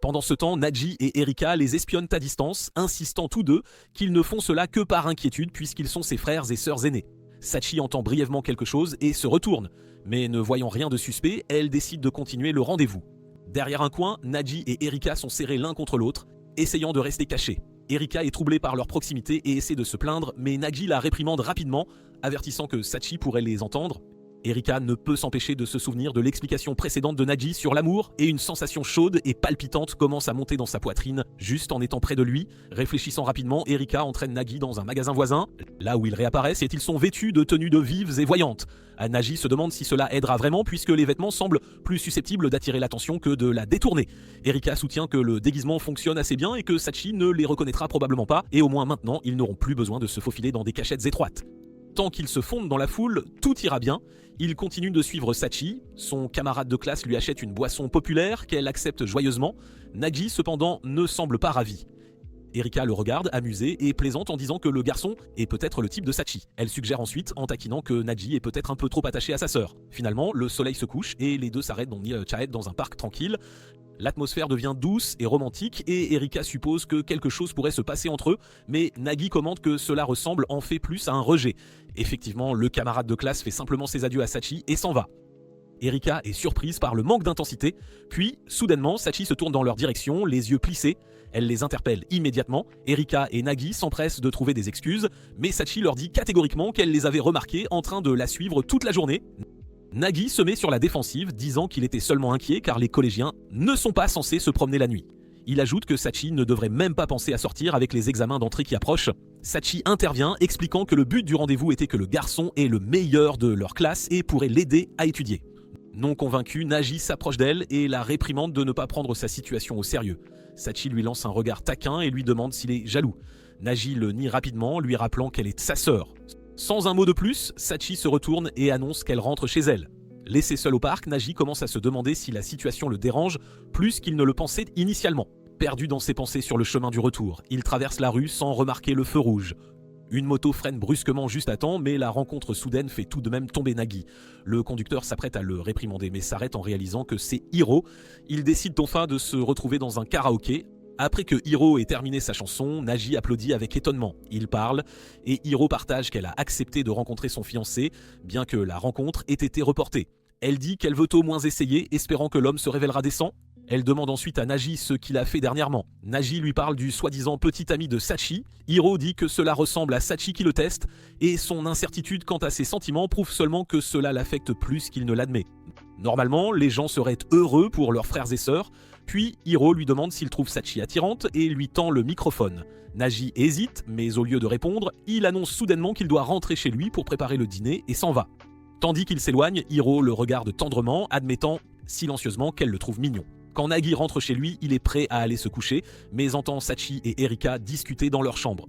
Pendant ce temps, Nagi et Erika les espionnent à distance, insistant tous deux qu'ils ne font cela que par inquiétude puisqu'ils sont ses frères et sœurs aînés. Sachi entend brièvement quelque chose et se retourne, mais ne voyant rien de suspect, elle décide de continuer le rendez-vous. Derrière un coin, Nagi et Erika sont serrés l'un contre l'autre, essayant de rester cachés. Erika est troublée par leur proximité et essaie de se plaindre, mais Nagi la réprimande rapidement, avertissant que Sachi pourrait les entendre. Erika ne peut s'empêcher de se souvenir de l'explication précédente de Nagi sur l'amour et une sensation chaude et palpitante commence à monter dans sa poitrine, juste en étant près de lui. Réfléchissant rapidement, Erika entraîne Nagi dans un magasin voisin. Là où ils réapparaissent, et ils sont vêtus de tenues de vives et voyantes. Nagi se demande si cela aidera vraiment puisque les vêtements semblent plus susceptibles d'attirer l'attention que de la détourner. Erika soutient que le déguisement fonctionne assez bien et que Sachi ne les reconnaîtra probablement pas et au moins maintenant, ils n'auront plus besoin de se faufiler dans des cachettes étroites. Tant qu'ils se fondent dans la foule, tout ira bien. Il continue de suivre Sachi. Son camarade de classe lui achète une boisson populaire qu'elle accepte joyeusement. Nagi, cependant, ne semble pas ravi. Erika le regarde, amusée, et plaisante en disant que le garçon est peut-être le type de Sachi. Elle suggère ensuite, en taquinant, que Nagi est peut-être un peu trop attaché à sa sœur. Finalement, le soleil se couche et les deux s'arrêtent dans un parc tranquille. L'atmosphère devient douce et romantique et Erika suppose que quelque chose pourrait se passer entre eux, mais Nagi commente que cela ressemble en fait plus à un rejet. Effectivement, le camarade de classe fait simplement ses adieux à Sachi et s'en va. Erika est surprise par le manque d'intensité, puis soudainement Sachi se tourne dans leur direction, les yeux plissés. Elle les interpelle immédiatement. Erika et Nagi s'empressent de trouver des excuses, mais Sachi leur dit catégoriquement qu'elle les avait remarqués en train de la suivre toute la journée. Nagi se met sur la défensive, disant qu'il était seulement inquiet car les collégiens ne sont pas censés se promener la nuit. Il ajoute que Sachi ne devrait même pas penser à sortir avec les examens d'entrée qui approchent. Sachi intervient, expliquant que le but du rendez-vous était que le garçon est le meilleur de leur classe et pourrait l'aider à étudier. Non convaincu, Nagi s'approche d'elle et la réprimande de ne pas prendre sa situation au sérieux. Sachi lui lance un regard taquin et lui demande s'il est jaloux. Nagi le nie rapidement, lui rappelant qu'elle est sa sœur. Sans un mot de plus, Sachi se retourne et annonce qu'elle rentre chez elle. Laissé seul au parc, Naji commence à se demander si la situation le dérange plus qu'il ne le pensait initialement. Perdu dans ses pensées sur le chemin du retour, il traverse la rue sans remarquer le feu rouge. Une moto freine brusquement juste à temps, mais la rencontre soudaine fait tout de même tomber Nagi. Le conducteur s'apprête à le réprimander, mais s'arrête en réalisant que c'est Hiro. Il décide enfin de se retrouver dans un karaoké. Après que Hiro ait terminé sa chanson, Nagi applaudit avec étonnement. Il parle, et Hiro partage qu'elle a accepté de rencontrer son fiancé, bien que la rencontre ait été reportée. Elle dit qu'elle veut au moins essayer, espérant que l'homme se révélera décent. Elle demande ensuite à Naji ce qu'il a fait dernièrement. Naji lui parle du soi-disant petit ami de Sachi. Hiro dit que cela ressemble à Sachi qui le teste, et son incertitude quant à ses sentiments prouve seulement que cela l'affecte plus qu'il ne l'admet. Normalement, les gens seraient heureux pour leurs frères et sœurs, puis Hiro lui demande s'il trouve Sachi attirante et lui tend le microphone. Naji hésite, mais au lieu de répondre, il annonce soudainement qu'il doit rentrer chez lui pour préparer le dîner et s'en va. Tandis qu'il s'éloigne, Hiro le regarde tendrement, admettant silencieusement qu'elle le trouve mignon. Quand Nagi rentre chez lui, il est prêt à aller se coucher, mais entend Sachi et Erika discuter dans leur chambre.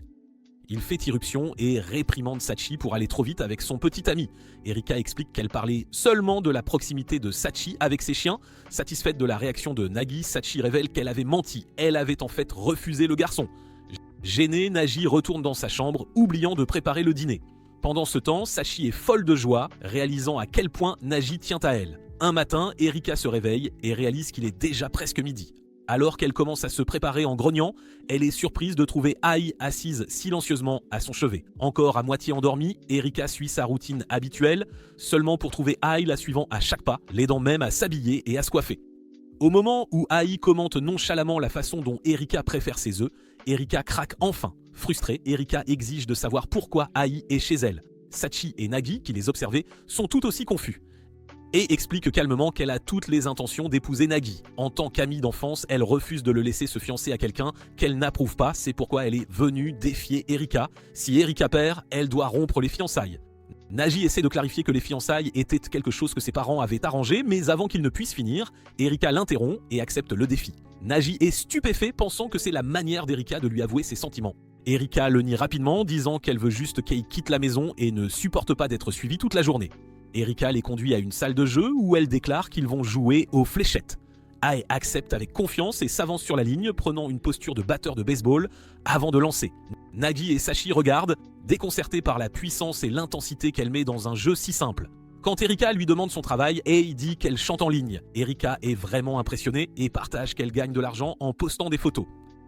Il fait irruption et réprimande Sachi pour aller trop vite avec son petit ami. Erika explique qu'elle parlait seulement de la proximité de Sachi avec ses chiens. Satisfaite de la réaction de Nagi, Sachi révèle qu'elle avait menti. Elle avait en fait refusé le garçon. Gêné, Nagi retourne dans sa chambre, oubliant de préparer le dîner. Pendant ce temps, Sachi est folle de joie, réalisant à quel point Nagi tient à elle. Un matin, Erika se réveille et réalise qu'il est déjà presque midi. Alors qu'elle commence à se préparer en grognant, elle est surprise de trouver Ai assise silencieusement à son chevet. Encore à moitié endormie, Erika suit sa routine habituelle, seulement pour trouver Ai la suivant à chaque pas, l'aidant même à s'habiller et à se coiffer. Au moment où Ai commente nonchalamment la façon dont Erika préfère ses œufs, Erika craque enfin. Frustrée, Erika exige de savoir pourquoi Ai est chez elle. Sachi et Nagi, qui les observaient, sont tout aussi confus. Et explique calmement qu'elle a toutes les intentions d'épouser Nagi. En tant qu'amie d'enfance, elle refuse de le laisser se fiancer à quelqu'un qu'elle n'approuve pas, c'est pourquoi elle est venue défier Erika. Si Erika perd, elle doit rompre les fiançailles. Nagi essaie de clarifier que les fiançailles étaient quelque chose que ses parents avaient arrangé, mais avant qu'il ne puisse finir, Erika l'interrompt et accepte le défi. Nagi est stupéfait, pensant que c'est la manière d'Erika de lui avouer ses sentiments. Erika le nie rapidement, disant qu'elle veut juste qu'il quitte la maison et ne supporte pas d'être suivie toute la journée. Erika les conduit à une salle de jeu où elle déclare qu'ils vont jouer aux fléchettes. Ai accepte avec confiance et s'avance sur la ligne, prenant une posture de batteur de baseball avant de lancer. Nagi et Sachi regardent, déconcertés par la puissance et l'intensité qu'elle met dans un jeu si simple. Quand Erika lui demande son travail, Ai dit qu'elle chante en ligne. Erika est vraiment impressionnée et partage qu'elle gagne de l'argent en postant des photos.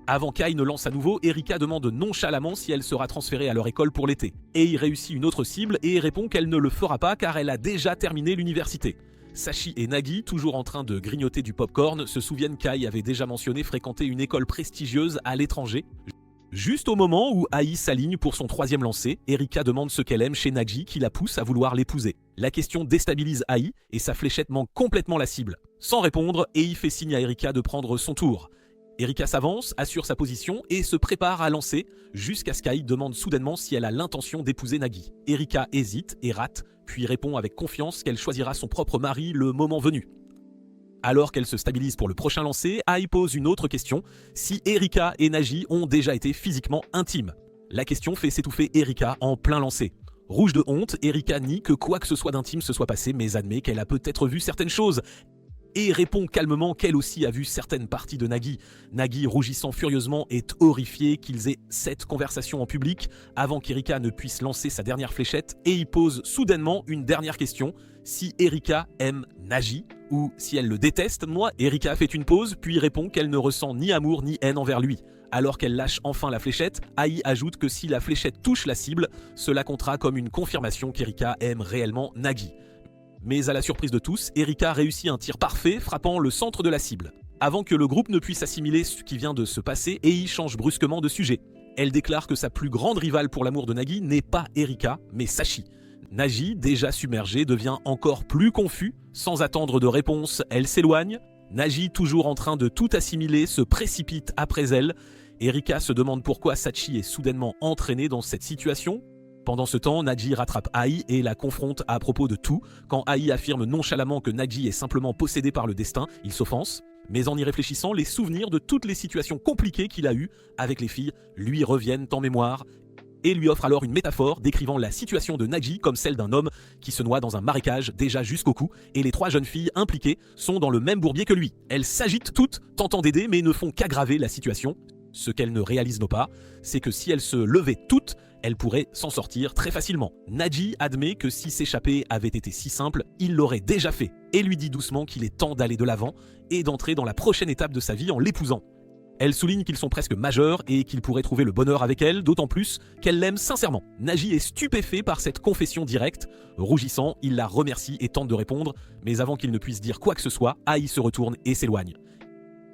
Avant qu'Ai ne lance à nouveau, Erika demande nonchalamment si elle sera transférée à leur école pour l'été. Ei réussit une autre cible et répond qu'elle ne le fera pas car elle a déjà terminé l'université. Sachi et Nagi, toujours en train de grignoter du popcorn, se souviennent qu'Ai avait déjà mentionné fréquenter une école prestigieuse à l'étranger. Juste au moment où Ai s'aligne pour son troisième lancer, Erika demande ce qu'elle aime chez Nagi qui la pousse à vouloir l'épouser. La question déstabilise Ai et sa fléchette manque complètement la cible. Sans répondre, Ei fait signe à Erika de prendre son tour. Erika s'avance, assure sa position et se prépare à lancer jusqu'à ce qu'Ai demande soudainement si elle a l'intention d'épouser Nagi. Erika hésite et rate, puis répond avec confiance qu'elle choisira son propre mari le moment venu. Alors qu'elle se stabilise pour le prochain lancer, Ai pose une autre question, si Erika et Nagi ont déjà été physiquement intimes. La question fait s'étouffer Erika en plein lancer. Rouge de honte, Erika nie que quoi que ce soit d'intime se soit passé, mais admet qu'elle a peut-être vu certaines choses. Et répond calmement qu'elle aussi a vu certaines parties de Nagi. Nagi, rougissant furieusement, est horrifié qu'ils aient cette conversation en public avant qu'Erika ne puisse lancer sa dernière fléchette et y pose soudainement une dernière question, si Erika aime Nagi ou si elle le déteste. Erika fait une pause puis répond qu'elle ne ressent ni amour ni haine envers lui. Alors qu'elle lâche enfin la fléchette, Ai ajoute que si la fléchette touche la cible, cela comptera comme une confirmation qu'Erika aime réellement Nagi. Mais à la surprise de tous, Erika réussit un tir parfait frappant le centre de la cible. Avant que le groupe ne puisse assimiler ce qui vient de se passer, Ei change brusquement de sujet. Elle déclare que sa plus grande rivale pour l'amour de Nagi n'est pas Erika, mais Sachi. Nagi, déjà submergé, devient encore plus confus. Sans attendre de réponse, elle s'éloigne. Nagi, toujours en train de tout assimiler, se précipite après elle. Erika se demande pourquoi Sachi est soudainement entraînée dans cette situation. Pendant ce temps, Nagi rattrape Ai et la confronte à propos de tout. Quand Ai affirme nonchalamment que Nagi est simplement possédé par le destin, il s'offense. Mais en y réfléchissant, les souvenirs de toutes les situations compliquées qu'il a eues avec les filles lui reviennent en mémoire. et lui offre alors une métaphore décrivant la situation de Naji comme celle d'un homme qui se noie dans un marécage déjà jusqu'au cou, et les 3 jeunes filles impliquées sont dans le même bourbier que lui. Elles s'agitent toutes, tentant d'aider, mais ne font qu'aggraver la situation. Ce qu'elles ne réalisent pas, c'est que si elles se levaient toutes, elles pourraient s'en sortir très facilement. Naji admet que si s'échapper avait été si simple, il l'aurait déjà fait, et lui dit doucement qu'il est temps d'aller de l'avant et d'entrer dans la prochaine étape de sa vie en l'épousant. Elle souligne qu'ils sont presque majeurs et qu'il pourrait trouver le bonheur avec elle, d'autant plus qu'elle l'aime sincèrement. Naji est stupéfait par cette confession directe. Rougissant, il la remercie et tente de répondre, mais avant qu'il ne puisse dire quoi que ce soit, Ai se retourne et s'éloigne.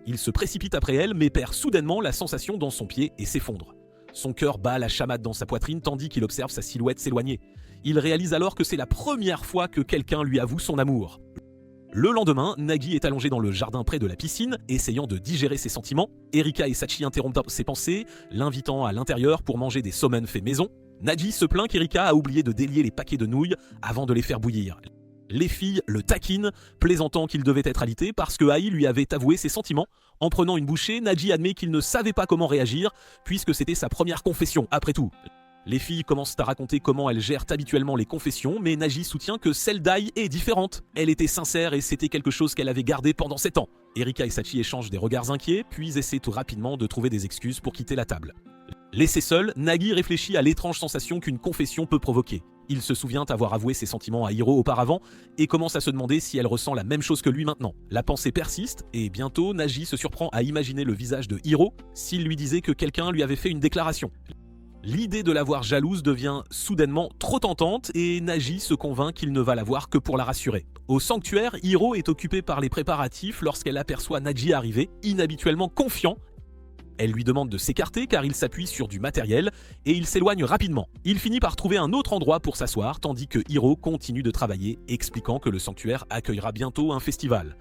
Il se précipite après elle, mais perd soudainement la sensation dans son pied et s'effondre. Son cœur bat la chamade dans sa poitrine tandis qu'il observe sa silhouette s'éloigner. Il réalise alors que c'est la première fois que quelqu'un lui avoue son amour. Le lendemain, Nagi est allongé dans le jardin près de la piscine, essayant de digérer ses sentiments. Erika et Sachi interrompent ses pensées, l'invitant à l'intérieur pour manger des somen faits maison. Nagi se plaint qu'Erika a oublié de délier les paquets de nouilles avant de les faire bouillir. Les filles le taquinent, plaisantant qu'il devait être alité parce que Ai lui avait avoué ses sentiments. En prenant une bouchée, Nagi admet qu'il ne savait pas comment réagir, puisque c'était sa première confession, après tout. Les filles commencent à raconter comment elles gèrent habituellement les confessions, mais Nagi soutient que celle d'Ai est différente. Elle était sincère et c'était quelque chose qu'elle avait gardé pendant 7 ans. Erika et Sachi échangent des regards inquiets, puis essaient tout rapidement de trouver des excuses pour quitter la table. Laissé seul, Nagi réfléchit à l'étrange sensation qu'une confession peut provoquer. Il se souvient avoir avoué ses sentiments à Hiro auparavant et commence à se demander si elle ressent la même chose que lui maintenant. La pensée persiste et bientôt Nagi se surprend à imaginer le visage de Hiro s'il lui disait que quelqu'un lui avait fait une déclaration. L'idée de la voir jalouse devient soudainement trop tentante et Nagi se convainc qu'il ne va la voir que pour la rassurer. Au sanctuaire, Hiro est occupée par les préparatifs lorsqu'elle aperçoit Nagi arriver, inhabituellement confiant. Elle lui demande de s'écarter car il s'appuie sur du matériel et il s'éloigne rapidement. Il finit par trouver un autre endroit pour s'asseoir tandis que Hiro continue de travailler, expliquant que le sanctuaire accueillera bientôt un festival.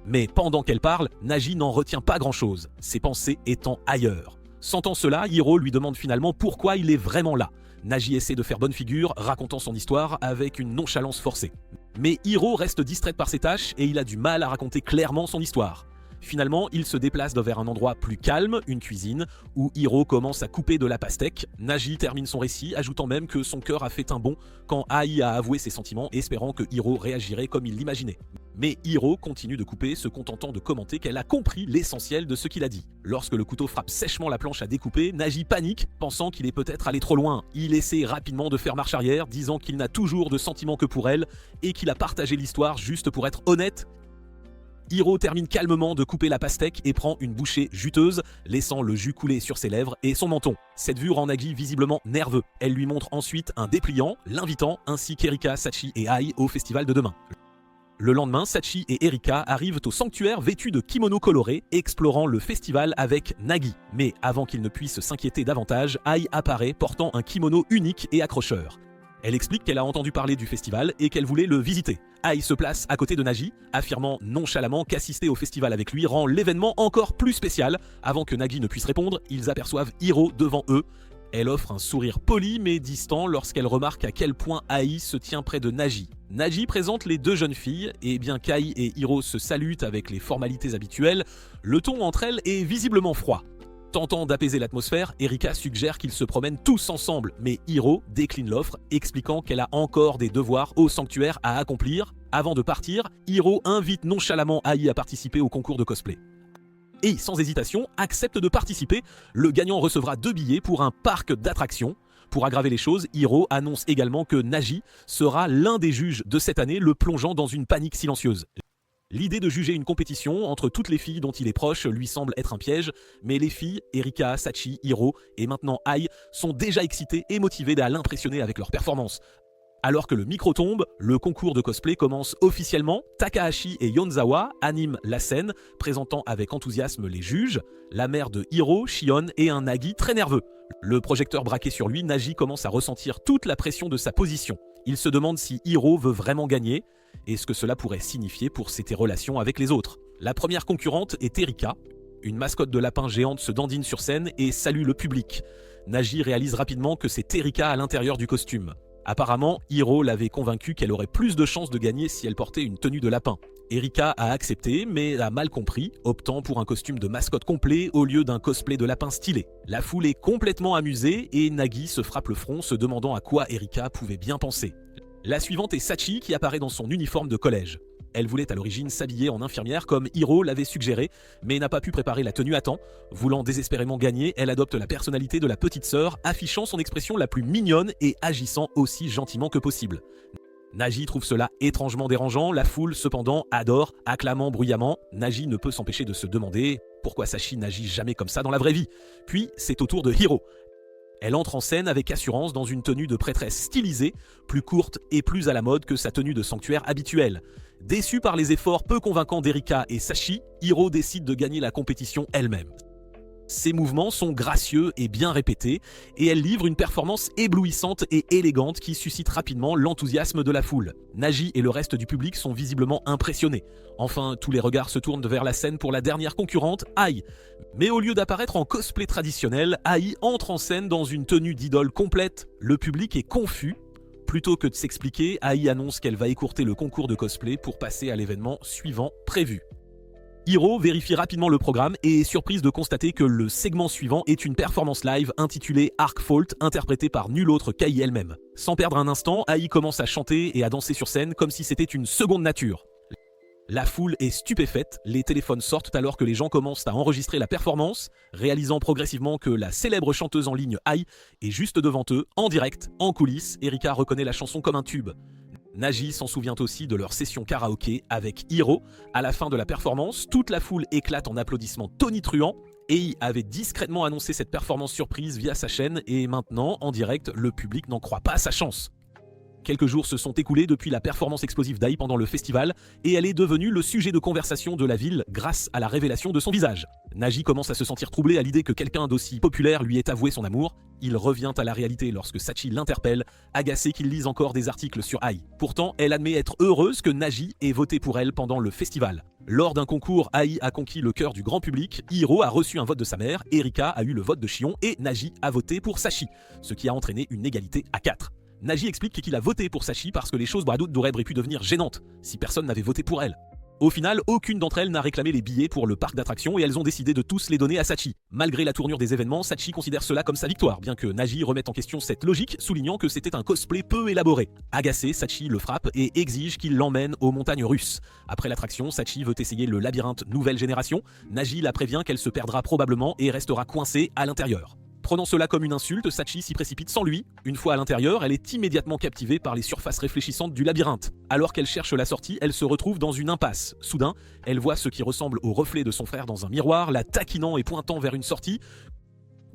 Mais pendant qu'elle parle, Nagi n'en retient pas grand-chose, ses pensées étant ailleurs. Sentant cela, Hiro lui demande finalement pourquoi il est vraiment là. Nagi essaie de faire bonne figure, racontant son histoire avec une nonchalance forcée. Mais Hiro reste distraite par ses tâches et il a du mal à raconter clairement son histoire. Finalement, il se déplace vers un endroit plus calme, une cuisine, où Hiro commence à couper de la pastèque. Nagi termine son récit, ajoutant même que son cœur a fait un bond quand Ai a avoué ses sentiments, espérant que Hiro réagirait comme il l'imaginait. Mais Hiro continue de couper, se contentant de commenter qu'elle a compris l'essentiel de ce qu'il a dit. Lorsque le couteau frappe sèchement la planche à découper, Nagi panique, pensant qu'il est peut-être allé trop loin. Il essaie rapidement de faire marche arrière, disant qu'il n'a toujours de sentiments que pour elle, et qu'il a partagé l'histoire juste pour être honnête. Hiro termine calmement de couper la pastèque et prend une bouchée juteuse, laissant le jus couler sur ses lèvres et son menton. Cette vue rend Nagi visiblement nerveux. Elle lui montre ensuite un dépliant, l'invitant, ainsi qu'Erika, Sachi et Ai au festival de demain. Le lendemain, Sachi et Erika arrivent au sanctuaire vêtus de kimonos colorés, explorant le festival avec Nagi. Mais avant qu'ils ne puissent s'inquiéter davantage, Ai apparaît portant un kimono unique et accrocheur. Elle explique qu'elle a entendu parler du festival et qu'elle voulait le visiter. Ai se place à côté de Nagi, affirmant nonchalamment qu'assister au festival avec lui rend l'événement encore plus spécial. Avant que Nagi ne puisse répondre, ils aperçoivent Hiro devant eux. Elle offre un sourire poli mais distant lorsqu'elle remarque à quel point Ai se tient près de Nagi. Nagi présente les 2 jeunes filles et bien qu'Ai et Hiro se salutent avec les formalités habituelles, le ton entre elles est visiblement froid. Tentant d'apaiser l'atmosphère, Erika suggère qu'ils se promènent tous ensemble, mais Hiro décline l'offre, expliquant qu'elle a encore des devoirs au sanctuaire à accomplir. Avant de partir, Hiro invite nonchalamment Ai à participer au concours de cosplay. Et sans hésitation, accepte de participer. Le gagnant recevra 2 billets pour un parc d'attractions. Pour aggraver les choses, Hiro annonce également que Nagi sera l'un des juges de cette année, le plongeant dans une panique silencieuse. L'idée de juger une compétition entre toutes les filles dont il est proche lui semble être un piège, mais les filles, Erika, Sachi, Hiro et maintenant Ai, sont déjà excitées et motivées à l'impressionner avec leur performance. Alors que le micro tombe, le concours de cosplay commence officiellement. Takahashi et Yonzawa animent la scène, présentant avec enthousiasme les juges, la mère de Hiro, Shion et un Nagi très nerveux. Le projecteur braqué sur lui, Nagi commence à ressentir toute la pression de sa position. Il se demande si Hiro veut vraiment gagner et ce que cela pourrait signifier pour ses relations avec les autres. La première concurrente est Erika. Une mascotte de lapin géante se dandine sur scène et salue le public. Nagi réalise rapidement que c'est Erika à l'intérieur du costume. Apparemment, Hiro l'avait convaincue qu'elle aurait plus de chances de gagner si elle portait une tenue de lapin. Erika a accepté, mais a mal compris, optant pour un costume de mascotte complet au lieu d'un cosplay de lapin stylé. La foule est complètement amusée et Nagi se frappe le front se demandant à quoi Erika pouvait bien penser. La suivante est Sachi qui apparaît dans son uniforme de collège. Elle voulait à l'origine s'habiller en infirmière comme Hiro l'avait suggéré, mais n'a pas pu préparer la tenue à temps. Voulant désespérément gagner, elle adopte la personnalité de la petite sœur, affichant son expression la plus mignonne et agissant aussi gentiment que possible. Nagi trouve cela étrangement dérangeant, la foule cependant adore, acclamant bruyamment. Nagi ne peut s'empêcher de se demander pourquoi Sachi n'agit jamais comme ça dans la vraie vie. Puis c'est au tour de Hiro. Elle entre en scène avec assurance dans une tenue de prêtresse stylisée, plus courte et plus à la mode que sa tenue de sanctuaire habituelle. Déçue par les efforts peu convaincants d'Erika et Sachi, Hiro décide de gagner la compétition elle-même. Ses mouvements sont gracieux et bien répétés, et elle livre une performance éblouissante et élégante qui suscite rapidement l'enthousiasme de la foule. Nagi et le reste du public sont visiblement impressionnés. Enfin, tous les regards se tournent vers la scène pour la dernière concurrente, Ai. Mais au lieu d'apparaître en cosplay traditionnel, Ai entre en scène dans une tenue d'idole complète. Le public est confus. Plutôt que de s'expliquer, Ai annonce qu'elle va écourter le concours de cosplay pour passer à l'événement suivant prévu. Hiro vérifie rapidement le programme et est surprise de constater que le segment suivant est une performance live intitulée Arc Fault, interprétée par nul autre qu'Ai elle-même. Sans perdre un instant, Ai commence à chanter et à danser sur scène comme si c'était une seconde nature. La foule est stupéfaite, les téléphones sortent alors que les gens commencent à enregistrer la performance, réalisant progressivement que la célèbre chanteuse en ligne Ai est juste devant eux, en direct, en coulisses. Erika reconnaît la chanson comme un tube. Nagi s'en souvient aussi de leur session karaoké avec Hiro. À la fin de la performance, toute la foule éclate en applaudissements tonitruants. Ei avait discrètement annoncé cette performance surprise via sa chaîne et maintenant, en direct, le public n'en croit pas à sa chance. Quelques jours se sont écoulés depuis la performance explosive d'Ai pendant le festival et elle est devenue le sujet de conversation de la ville grâce à la révélation de son visage. Nagi commence à se sentir troublé à l'idée que quelqu'un d'aussi populaire lui ait avoué son amour. Il revient à la réalité lorsque Sachi l'interpelle, agacé qu'il lise encore des articles sur Ai. Pourtant, elle admet être heureuse que Nagi ait voté pour elle pendant le festival. Lors d'un concours, Ai a conquis le cœur du grand public, Hiro a reçu un vote de sa mère, Erika a eu le vote de Shion et Nagi a voté pour Sachi, ce qui a entraîné une égalité à 4. Nagi explique qu'il a voté pour Sachi parce que les choses auraient pu devenir gênantes si personne n'avait voté pour elle. Au final, aucune d'entre elles n'a réclamé les billets pour le parc d'attractions et elles ont décidé de tous les donner à Sachi. Malgré la tournure des événements, Sachi considère cela comme sa victoire, bien que Nagi remette en question cette logique, soulignant que c'était un cosplay peu élaboré. Agacé, Sachi le frappe et exige qu'il l'emmène aux montagnes russes. Après l'attraction, Sachi veut essayer le labyrinthe nouvelle génération. Nagi la prévient qu'elle se perdra probablement et restera coincée à l'intérieur. Prenant cela comme une insulte, Sachi s'y précipite sans lui. Une fois à l'intérieur, elle est immédiatement captivée par les surfaces réfléchissantes du labyrinthe. Alors qu'elle cherche la sortie, elle se retrouve dans une impasse. Soudain, elle voit ce qui ressemble au reflet de son frère dans un miroir, la taquinant et pointant vers une sortie.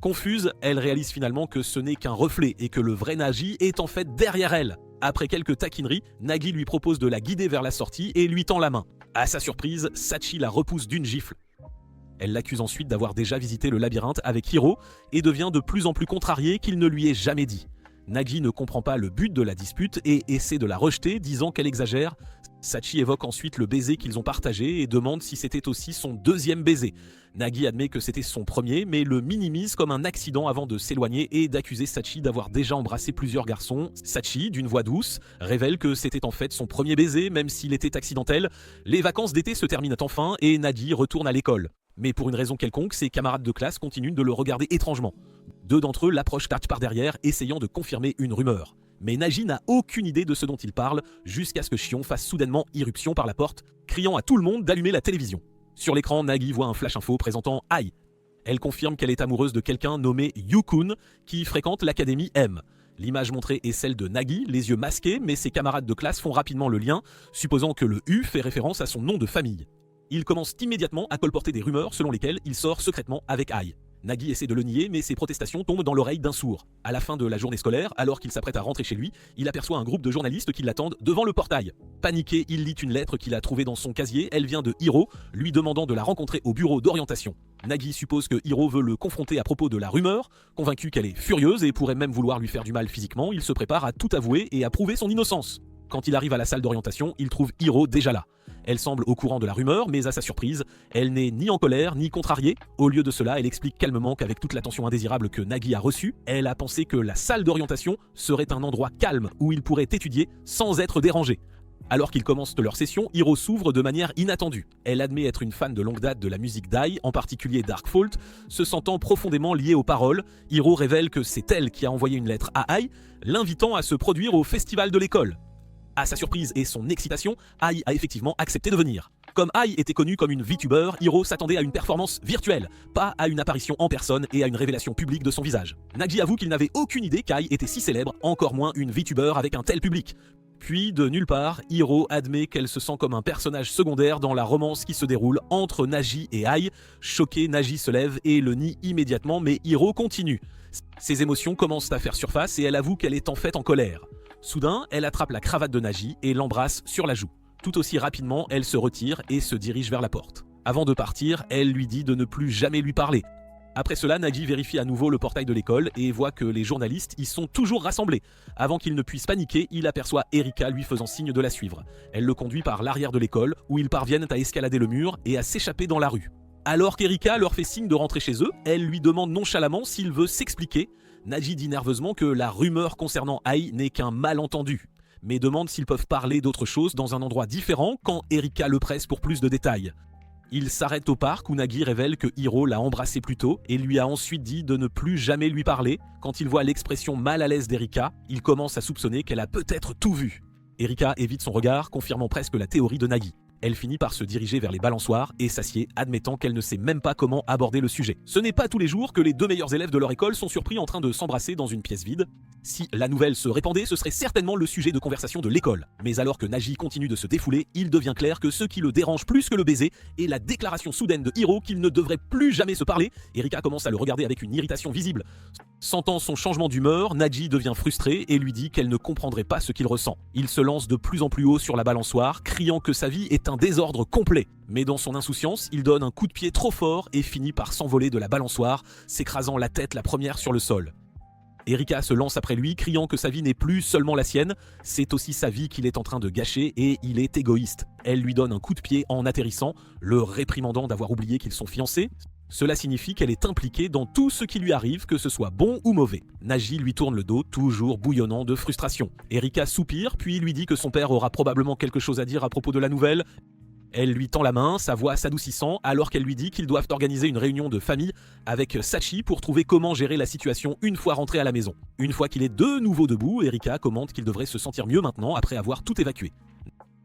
Confuse, elle réalise finalement que ce n'est qu'un reflet et que le vrai Nagi est en fait derrière elle. Après quelques taquineries, Nagi lui propose de la guider vers la sortie et lui tend la main. À sa surprise, Sachi la repousse d'une gifle. Elle l'accuse ensuite d'avoir déjà visité le labyrinthe avec Hiro et devient de plus en plus contrariée qu'il ne lui ait jamais dit. Nagi ne comprend pas le but de la dispute et essaie de la rejeter, disant qu'elle exagère. Sachi évoque ensuite le baiser qu'ils ont partagé et demande si c'était aussi son deuxième baiser. Nagi admet que c'était son premier, mais le minimise comme un accident avant de s'éloigner et d'accuser Sachi d'avoir déjà embrassé plusieurs garçons. Sachi, d'une voix douce, révèle que c'était en fait son premier baiser, même s'il était accidentel. Les vacances d'été se terminent enfin et Nagi retourne à l'école. Mais pour une raison quelconque, ses camarades de classe continuent de le regarder étrangement. Deux d'entre eux l'approchent par derrière, essayant de confirmer une rumeur. Mais Nagi n'a aucune idée de ce dont il parle, jusqu'à ce que Shion fasse soudainement irruption par la porte, criant à tout le monde d'allumer la télévision. Sur l'écran, Nagi voit un flash info présentant Ai. Elle confirme qu'elle est amoureuse de quelqu'un nommé Yu-kun, qui fréquente l'académie M. L'image montrée est celle de Nagi, les yeux masqués, mais ses camarades de classe font rapidement le lien, supposant que le U fait référence à son nom de famille. Il commence immédiatement à colporter des rumeurs selon lesquelles il sort secrètement avec Ai. Nagi essaie de le nier, mais ses protestations tombent dans l'oreille d'un sourd. À la fin de la journée scolaire, alors qu'il s'apprête à rentrer chez lui, il aperçoit un groupe de journalistes qui l'attendent devant le portail. Paniqué, il lit une lettre qu'il a trouvée dans son casier. Elle vient de Hiro, lui demandant de la rencontrer au bureau d'orientation. Nagi suppose que Hiro veut le confronter à propos de la rumeur. Convaincu qu'elle est furieuse et pourrait même vouloir lui faire du mal physiquement, il se prépare à tout avouer et à prouver son innocence. Quand il arrive à la salle d'orientation, il trouve Hiro déjà là. Elle semble au courant de la rumeur, mais à sa surprise, elle n'est ni en colère ni contrariée. Au lieu de cela, elle explique calmement qu'avec toute l'attention indésirable que Nagui a reçue, elle a pensé que la salle d'orientation serait un endroit calme où il pourrait étudier sans être dérangé. Alors qu'ils commencent leur session, Hiro s'ouvre de manière inattendue. Elle admet être une fan de longue date de la musique d'Ai, en particulier Dark Fault. Se sentant profondément liée aux paroles, Hiro révèle que c'est elle qui a envoyé une lettre à Ai, l'invitant à se produire au festival de l'école. À sa surprise et son excitation, Ai a effectivement accepté de venir. Comme Ai était connue comme une VTuber, Hiro s'attendait à une performance virtuelle, pas à une apparition en personne et à une révélation publique de son visage. Nagui avoue qu'il n'avait aucune idée qu'Ai était si célèbre, encore moins une VTuber avec un tel public. Puis, de nulle part, Hiro admet qu'elle se sent comme un personnage secondaire dans la romance qui se déroule entre Nagi et Ai. Choqué, Nagi se lève et le nie immédiatement, mais Hiro continue. Ses émotions commencent à faire surface et elle avoue qu'elle est en fait en colère. Soudain, elle attrape la cravate de Nagi et l'embrasse sur la joue. Tout aussi rapidement, elle se retire et se dirige vers la porte. Avant de partir, elle lui dit de ne plus jamais lui parler. Après cela, Nagi vérifie à nouveau le portail de l'école et voit que les journalistes y sont toujours rassemblés. Avant qu'il ne puisse paniquer, il aperçoit Erika lui faisant signe de la suivre. Elle le conduit par l'arrière de l'école, où ils parviennent à escalader le mur et à s'échapper dans la rue. Alors qu'Erika leur fait signe de rentrer chez eux, elle lui demande nonchalamment s'il veut s'expliquer. Nagi dit nerveusement que la rumeur concernant Ai n'est qu'un malentendu, mais demande s'ils peuvent parler d'autre chose dans un endroit différent quand Erika le presse pour plus de détails. Il s'arrête au parc où Nagi révèle que Hiro l'a embrassé plus tôt et lui a ensuite dit de ne plus jamais lui parler. Quand il voit l'expression mal à l'aise d'Erika, il commence à soupçonner qu'elle a peut-être tout vu. Erika évite son regard, confirmant presque la théorie de Nagi. Elle finit par se diriger vers les balançoires et s'assied, admettant qu'elle ne sait même pas comment aborder le sujet. Ce n'est pas tous les jours que les deux meilleurs élèves de leur école sont surpris en train de s'embrasser dans une pièce vide. Si la nouvelle se répandait, ce serait certainement le sujet de conversation de l'école. Mais alors que Nagi continue de se défouler, il devient clair que ce qui le dérange plus que le baiser est la déclaration soudaine de Hiro qu'ils ne devraient plus jamais se parler. Erika commence à le regarder avec une irritation visible. Sentant son changement d'humeur, Nagi devient frustré et lui dit qu'elle ne comprendrait pas ce qu'il ressent. Il se lance de plus en plus haut sur la balançoire, criant que sa vie est un désordre complet. Mais dans son insouciance, il donne un coup de pied trop fort et finit par s'envoler de la balançoire, s'écrasant la tête la première sur le sol. Erika se lance après lui, criant que sa vie n'est plus seulement la sienne, c'est aussi sa vie qu'il est en train de gâcher et il est égoïste. Elle lui donne un coup de pied en atterrissant, le réprimandant d'avoir oublié qu'ils sont fiancés. Cela signifie qu'elle est impliquée dans tout ce qui lui arrive, que ce soit bon ou mauvais. Nagi lui tourne le dos, toujours bouillonnant de frustration. Erika soupire, puis lui dit que son père aura probablement quelque chose à dire à propos de la nouvelle. Elle lui tend la main, sa voix s'adoucissant, alors qu'elle lui dit qu'ils doivent organiser une réunion de famille avec Sachi pour trouver comment gérer la situation une fois rentré à la maison. Une fois qu'il est de nouveau debout, Erika commente qu'il devrait se sentir mieux maintenant après avoir tout évacué.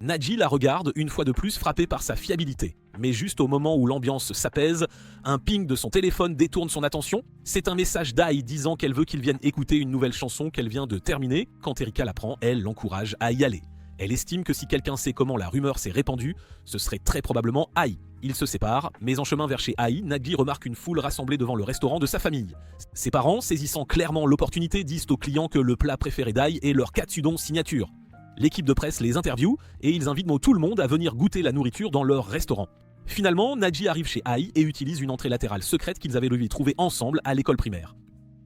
Nagi la regarde une fois de plus, frappé par sa fiabilité. Mais juste au moment où l'ambiance s'apaise, un ping de son téléphone détourne son attention. C'est un message d'Ai disant qu'elle veut qu'il vienne écouter une nouvelle chanson qu'elle vient de terminer. Quand Erika l'apprend, elle l'encourage à y aller. Elle estime que si quelqu'un sait comment la rumeur s'est répandue, ce serait très probablement Ai. Ils se séparent, mais en chemin vers chez Ai, Nagi remarque une foule rassemblée devant le restaurant de sa famille. Ses parents, saisissant clairement l'opportunité, disent aux clients que le plat préféré d'Ai est leur katsudon signature. L'équipe de presse les interviewe et ils invitent tout le monde à venir goûter la nourriture dans leur restaurant. Finalement, Nagi arrive chez Ai et utilise une entrée latérale secrète qu'ils avaient lui trouvée ensemble à l'école primaire.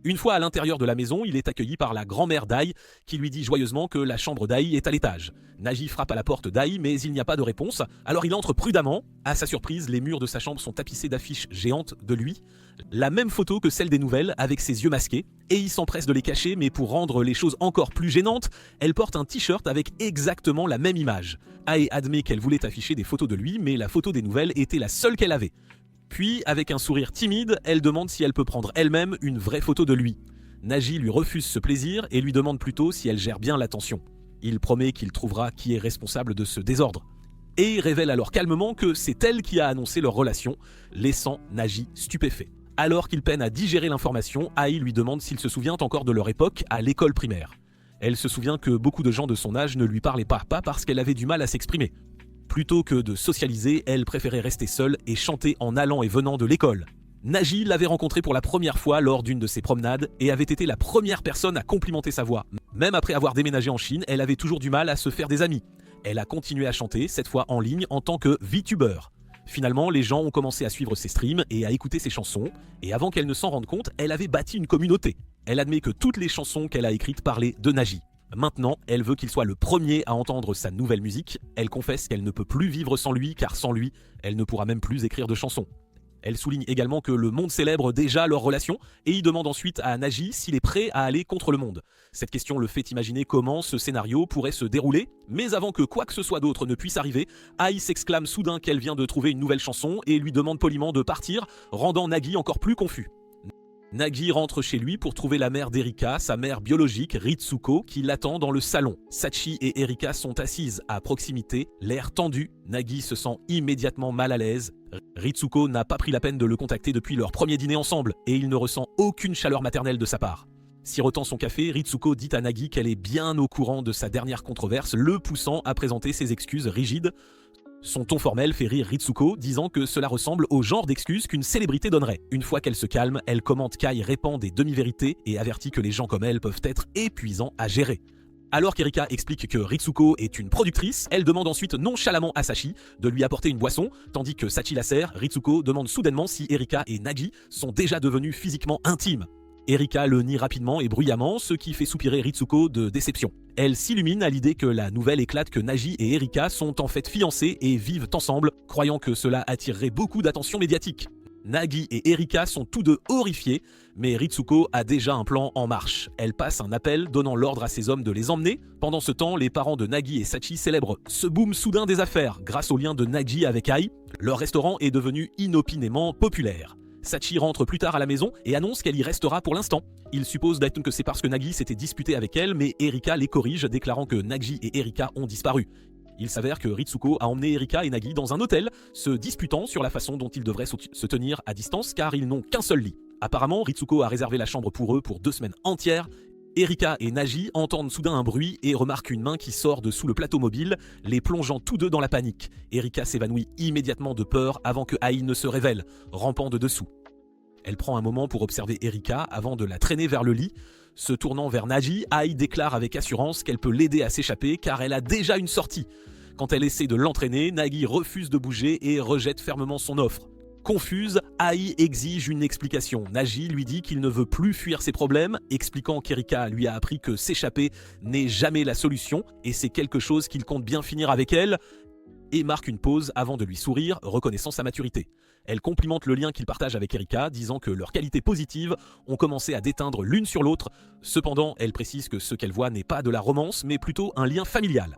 Une fois à l'intérieur de la maison, il est accueilli par la grand-mère d'Ai qui lui dit joyeusement que la chambre d'Ai est à l'étage. Nagi frappe à la porte d'Ai mais il n'y a pas de réponse, alors il entre prudemment. À sa surprise, les murs de sa chambre sont tapissés d'affiches géantes de lui, la même photo que celle des nouvelles avec ses yeux masqués, et il s'empresse de les cacher, mais pour rendre les choses encore plus gênantes, elle porte un t-shirt avec exactement la même image. Ai admet qu'elle voulait afficher des photos de lui, mais la photo des nouvelles était la seule qu'elle avait. Puis, avec un sourire timide, elle demande si elle peut prendre elle-même une vraie photo de lui. Nagi lui refuse ce plaisir et lui demande plutôt si elle gère bien l'attention. Il promet qu'il trouvera qui est responsable de ce désordre. Et révèle alors calmement que c'est elle qui a annoncé leur relation, laissant Nagi stupéfait. Alors qu'il peine à digérer l'information, Ai lui demande s'il se souvient encore de leur époque à l'école primaire. Elle se souvient que beaucoup de gens de son âge ne lui parlaient pas parce qu'elle avait du mal à s'exprimer. Plutôt que de socialiser, elle préférait rester seule et chanter en allant et venant de l'école. Nagi l'avait rencontrée pour la première fois lors d'une de ses promenades et avait été la première personne à complimenter sa voix. Même après avoir déménagé en Chine, elle avait toujours du mal à se faire des amis. Elle a continué à chanter, cette fois en ligne en tant que VTuber. Finalement, les gens ont commencé à suivre ses streams et à écouter ses chansons, et avant qu'elle ne s'en rende compte, elle avait bâti une communauté. Elle admet que toutes les chansons qu'elle a écrites parlaient de Nagi. Maintenant, elle veut qu'il soit le premier à entendre sa nouvelle musique. Elle confesse qu'elle ne peut plus vivre sans lui, car sans lui, elle ne pourra même plus écrire de chansons. Elle souligne également que le monde célèbre déjà leur relation et il demande ensuite à Naji s'il est prêt à aller contre le monde. Cette question le fait imaginer comment ce scénario pourrait se dérouler, mais avant que quoi que ce soit d'autre ne puisse arriver, Ai s'exclame soudain qu'elle vient de trouver une nouvelle chanson et lui demande poliment de partir, rendant Nagi encore plus confus. Nagi rentre chez lui pour trouver la mère d'Erika, sa mère biologique, Ritsuko, qui l'attend dans le salon. Sachi et Erika sont assises à proximité, l'air tendu. Nagi se sent immédiatement mal à l'aise. Ritsuko n'a pas pris la peine de le contacter depuis leur premier dîner ensemble, et il ne ressent aucune chaleur maternelle de sa part. Sirotant son café, Ritsuko dit à Nagi qu'elle est bien au courant de sa dernière controverse, le poussant à présenter ses excuses rigides. Son ton formel fait rire Ritsuko, disant que cela ressemble au genre d'excuses qu'une célébrité donnerait. Une fois qu'elle se calme, elle commente qu'Ai répand des demi-vérités et avertit que les gens comme elle peuvent être épuisants à gérer. Alors qu'Erika explique que Ritsuko est une productrice, elle demande ensuite nonchalamment à Sachi de lui apporter une boisson, tandis que Sachi la sert, Ritsuko demande soudainement si Erika et Nagi sont déjà devenus physiquement intimes. Erika le nie rapidement et bruyamment, ce qui fait soupirer Ritsuko de déception. Elle s'illumine à l'idée que la nouvelle éclate que Nagi et Erika sont en fait fiancés et vivent ensemble, croyant que cela attirerait beaucoup d'attention médiatique. Nagi et Erika sont tous deux horrifiés, mais Ritsuko a déjà un plan en marche. Elle passe un appel donnant l'ordre à ses hommes de les emmener. Pendant ce temps, les parents de Nagi et Sachi célèbrent ce boom soudain des affaires grâce au lien de Nagi avec Ai. Leur restaurant est devenu inopinément populaire. Sachi rentre plus tard à la maison et annonce qu'elle y restera pour l'instant. Il suppose d'ailleurs que c'est parce que Nagi s'était disputé avec elle, mais Erika les corrige, déclarant que Nagi et Erika ont disparu. Il s'avère que Ritsuko a emmené Erika et Nagi dans un hôtel, se disputant sur la façon dont ils devraient se tenir à distance car ils n'ont qu'un seul lit. Apparemment, Ritsuko a réservé la chambre pour eux pour 2 semaines entières. Erika et Nagi entendent soudain un bruit et remarquent une main qui sort de sous le plateau mobile, les plongeant tous deux dans la panique. Erika s'évanouit immédiatement de peur avant que Ai ne se révèle, rampant de dessous. Elle prend un moment pour observer Erika avant de la traîner vers le lit. Se tournant vers Nagi, Ai déclare avec assurance qu'elle peut l'aider à s'échapper car elle a déjà une sortie. Quand elle essaie de l'entraîner, Nagi refuse de bouger et rejette fermement son offre. Confuse, Ai exige une explication. Nagi lui dit qu'il ne veut plus fuir ses problèmes, expliquant qu'Erika lui a appris que s'échapper n'est jamais la solution et c'est quelque chose qu'il compte bien finir avec elle, et marque une pause avant de lui sourire, reconnaissant sa maturité. Elle complimente le lien qu'il partage avec Erika, disant que leurs qualités positives ont commencé à déteindre l'une sur l'autre. Cependant, elle précise que ce qu'elle voit n'est pas de la romance, mais plutôt un lien familial.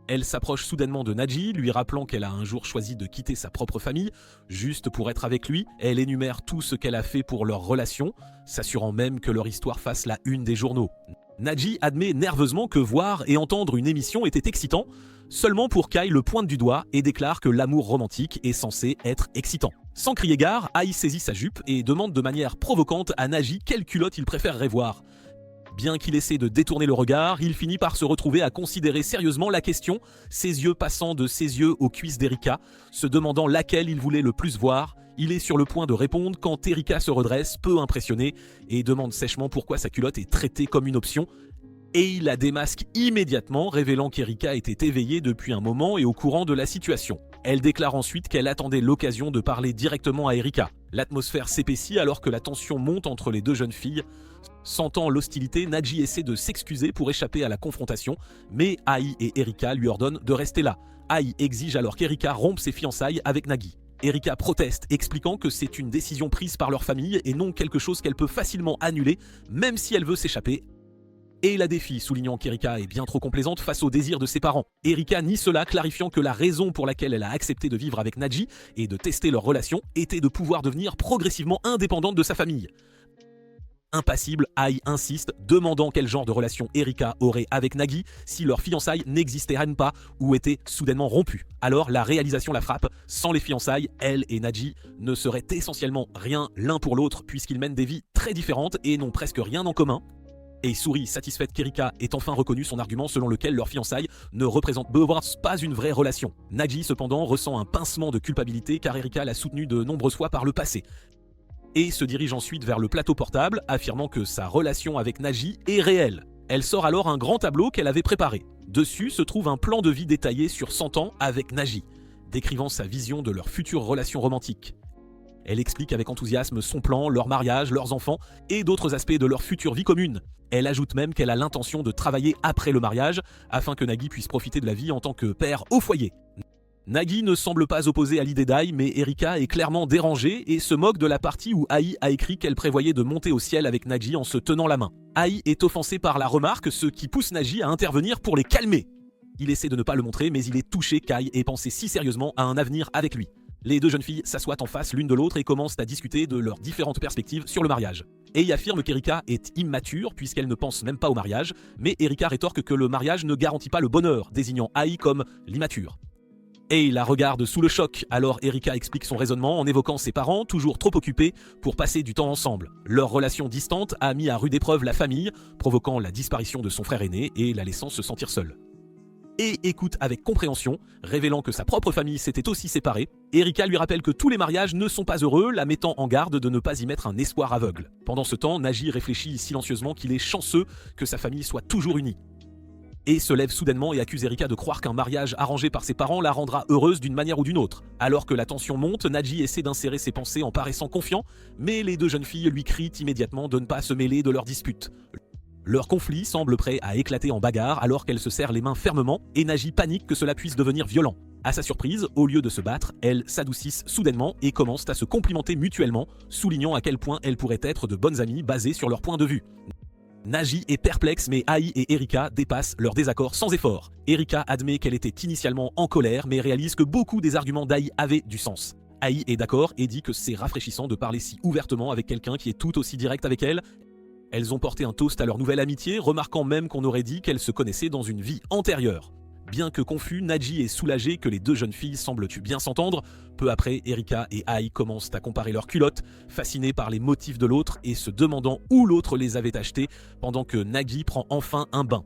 Elle s'approche soudainement de Nagi, lui rappelant qu'elle a un jour choisi de quitter sa propre famille, juste pour être avec lui. Elle énumère tout ce qu'elle a fait pour leur relation, s'assurant même que leur histoire fasse la une des journaux. Nagi admet nerveusement que voir et entendre une émission était excitant, seulement pour qu'Ai le pointe du doigt et déclare que l'amour romantique est censé être excitant. Sans crier gare, Ai saisit sa jupe et demande de manière provocante à Nagi quelle culotte il préférerait voir. Bien qu'il essaie de détourner le regard, il finit par se retrouver à considérer sérieusement la question, ses yeux passant de ses yeux aux cuisses d'Erika, se demandant laquelle il voulait le plus voir. Il est sur le point de répondre quand Erika se redresse, peu impressionnée, et demande sèchement pourquoi sa culotte est traitée comme une option. Et il la démasque immédiatement, révélant qu'Erika était éveillée depuis un moment et au courant de la situation. Elle déclare ensuite qu'elle attendait l'occasion de parler directement à Erika. L'atmosphère s'épaissit alors que la tension monte entre les deux jeunes filles. Sentant l'hostilité, Nagi essaie de s'excuser pour échapper à la confrontation, mais Ai et Erika lui ordonnent de rester là. Ai exige alors qu'Erika rompe ses fiançailles avec Nagi. Erika proteste, expliquant que c'est une décision prise par leur famille et non quelque chose qu'elle peut facilement annuler, même si elle veut s'échapper. Et la défie, soulignant qu'Erika est bien trop complaisante face aux désirs de ses parents. Erika nie cela, clarifiant que la raison pour laquelle elle a accepté de vivre avec Nagi et de tester leur relation était de pouvoir devenir progressivement indépendante de sa famille. Impassible, Ai insiste, demandant quel genre de relation Erika aurait avec Nagi si leur fiançailles n'existeraient pas ou étaient soudainement rompues. Alors la réalisation la frappe, sans les fiançailles, elle et Nagi ne seraient essentiellement rien l'un pour l'autre puisqu'ils mènent des vies très différentes et n'ont presque rien en commun. Et sourit satisfaite qu'Erika ait enfin reconnu son argument selon lequel leur fiançailles ne représentent pas une vraie relation. Nagi cependant ressent un pincement de culpabilité car Erika l'a soutenu de nombreuses fois par le passé. Et se dirige ensuite vers le plateau portable, affirmant que sa relation avec Nagi est réelle. Elle sort alors un grand tableau qu'elle avait préparé. Dessus se trouve un plan de vie détaillé sur 100 ans avec Nagi, décrivant sa vision de leur future relation romantique. Elle explique avec enthousiasme son plan, leur mariage, leurs enfants et d'autres aspects de leur future vie commune. Elle ajoute même qu'elle a l'intention de travailler après le mariage afin que Nagi puisse profiter de la vie en tant que père au foyer. Nagi ne semble pas opposé à l'idée d'Ai, mais Erika est clairement dérangée et se moque de la partie où Ai a écrit qu'elle prévoyait de monter au ciel avec Nagi en se tenant la main. Ai est offensé par la remarque, ce qui pousse Nagi à intervenir pour les calmer. Il essaie de ne pas le montrer, mais il est touché qu'Ai ait pensé si sérieusement à un avenir avec lui. Les deux jeunes filles s'assoient en face l'une de l'autre et commencent à discuter de leurs différentes perspectives sur le mariage. Ei affirme qu'Erika est immature puisqu'elle ne pense même pas au mariage, mais Erika rétorque que le mariage ne garantit pas le bonheur, désignant Ai comme l'immature. Ei la regarde sous le choc, alors Erika explique son raisonnement en évoquant ses parents, toujours trop occupés pour passer du temps ensemble. Leur relation distante a mis à rude épreuve la famille, provoquant la disparition de son frère aîné et la laissant se sentir seule. Et écoute avec compréhension, révélant que sa propre famille s'était aussi séparée. Erika lui rappelle que tous les mariages ne sont pas heureux, la mettant en garde de ne pas y mettre un espoir aveugle. Pendant ce temps, Nagi réfléchit silencieusement qu'il est chanceux que sa famille soit toujours unie. Et se lève soudainement et accuse Erika de croire qu'un mariage arrangé par ses parents la rendra heureuse d'une manière ou d'une autre. Alors que la tension monte, Nagi essaie d'insérer ses pensées en paraissant confiant, mais les deux jeunes filles lui crient immédiatement de ne pas se mêler de leur dispute. Leur conflit semble prêt à éclater en bagarre alors qu'elles se serrent les mains fermement et Nagi panique que cela puisse devenir violent. À sa surprise, au lieu de se battre, elles s'adoucissent soudainement et commencent à se complimenter mutuellement, soulignant à quel point elles pourraient être de bonnes amies basées sur leur point de vue. Nagi est perplexe, mais Ai et Erika dépassent leur désaccord sans effort. Erika admet qu'elle était initialement en colère, mais réalise que beaucoup des arguments d'Ai avaient du sens. Ai est d'accord et dit que c'est rafraîchissant de parler si ouvertement avec quelqu'un qui est tout aussi direct avec elle. Elles ont porté un toast à leur nouvelle amitié, remarquant même qu'on aurait dit qu'elles se connaissaient dans une vie antérieure. Bien que confus, Nagi est soulagé que les deux jeunes filles semblent bien s'entendre. Peu après, Erika et Ai commencent à comparer leurs culottes, fascinés par les motifs de l'autre et se demandant où l'autre les avait achetées, pendant que Nagi prend enfin un bain.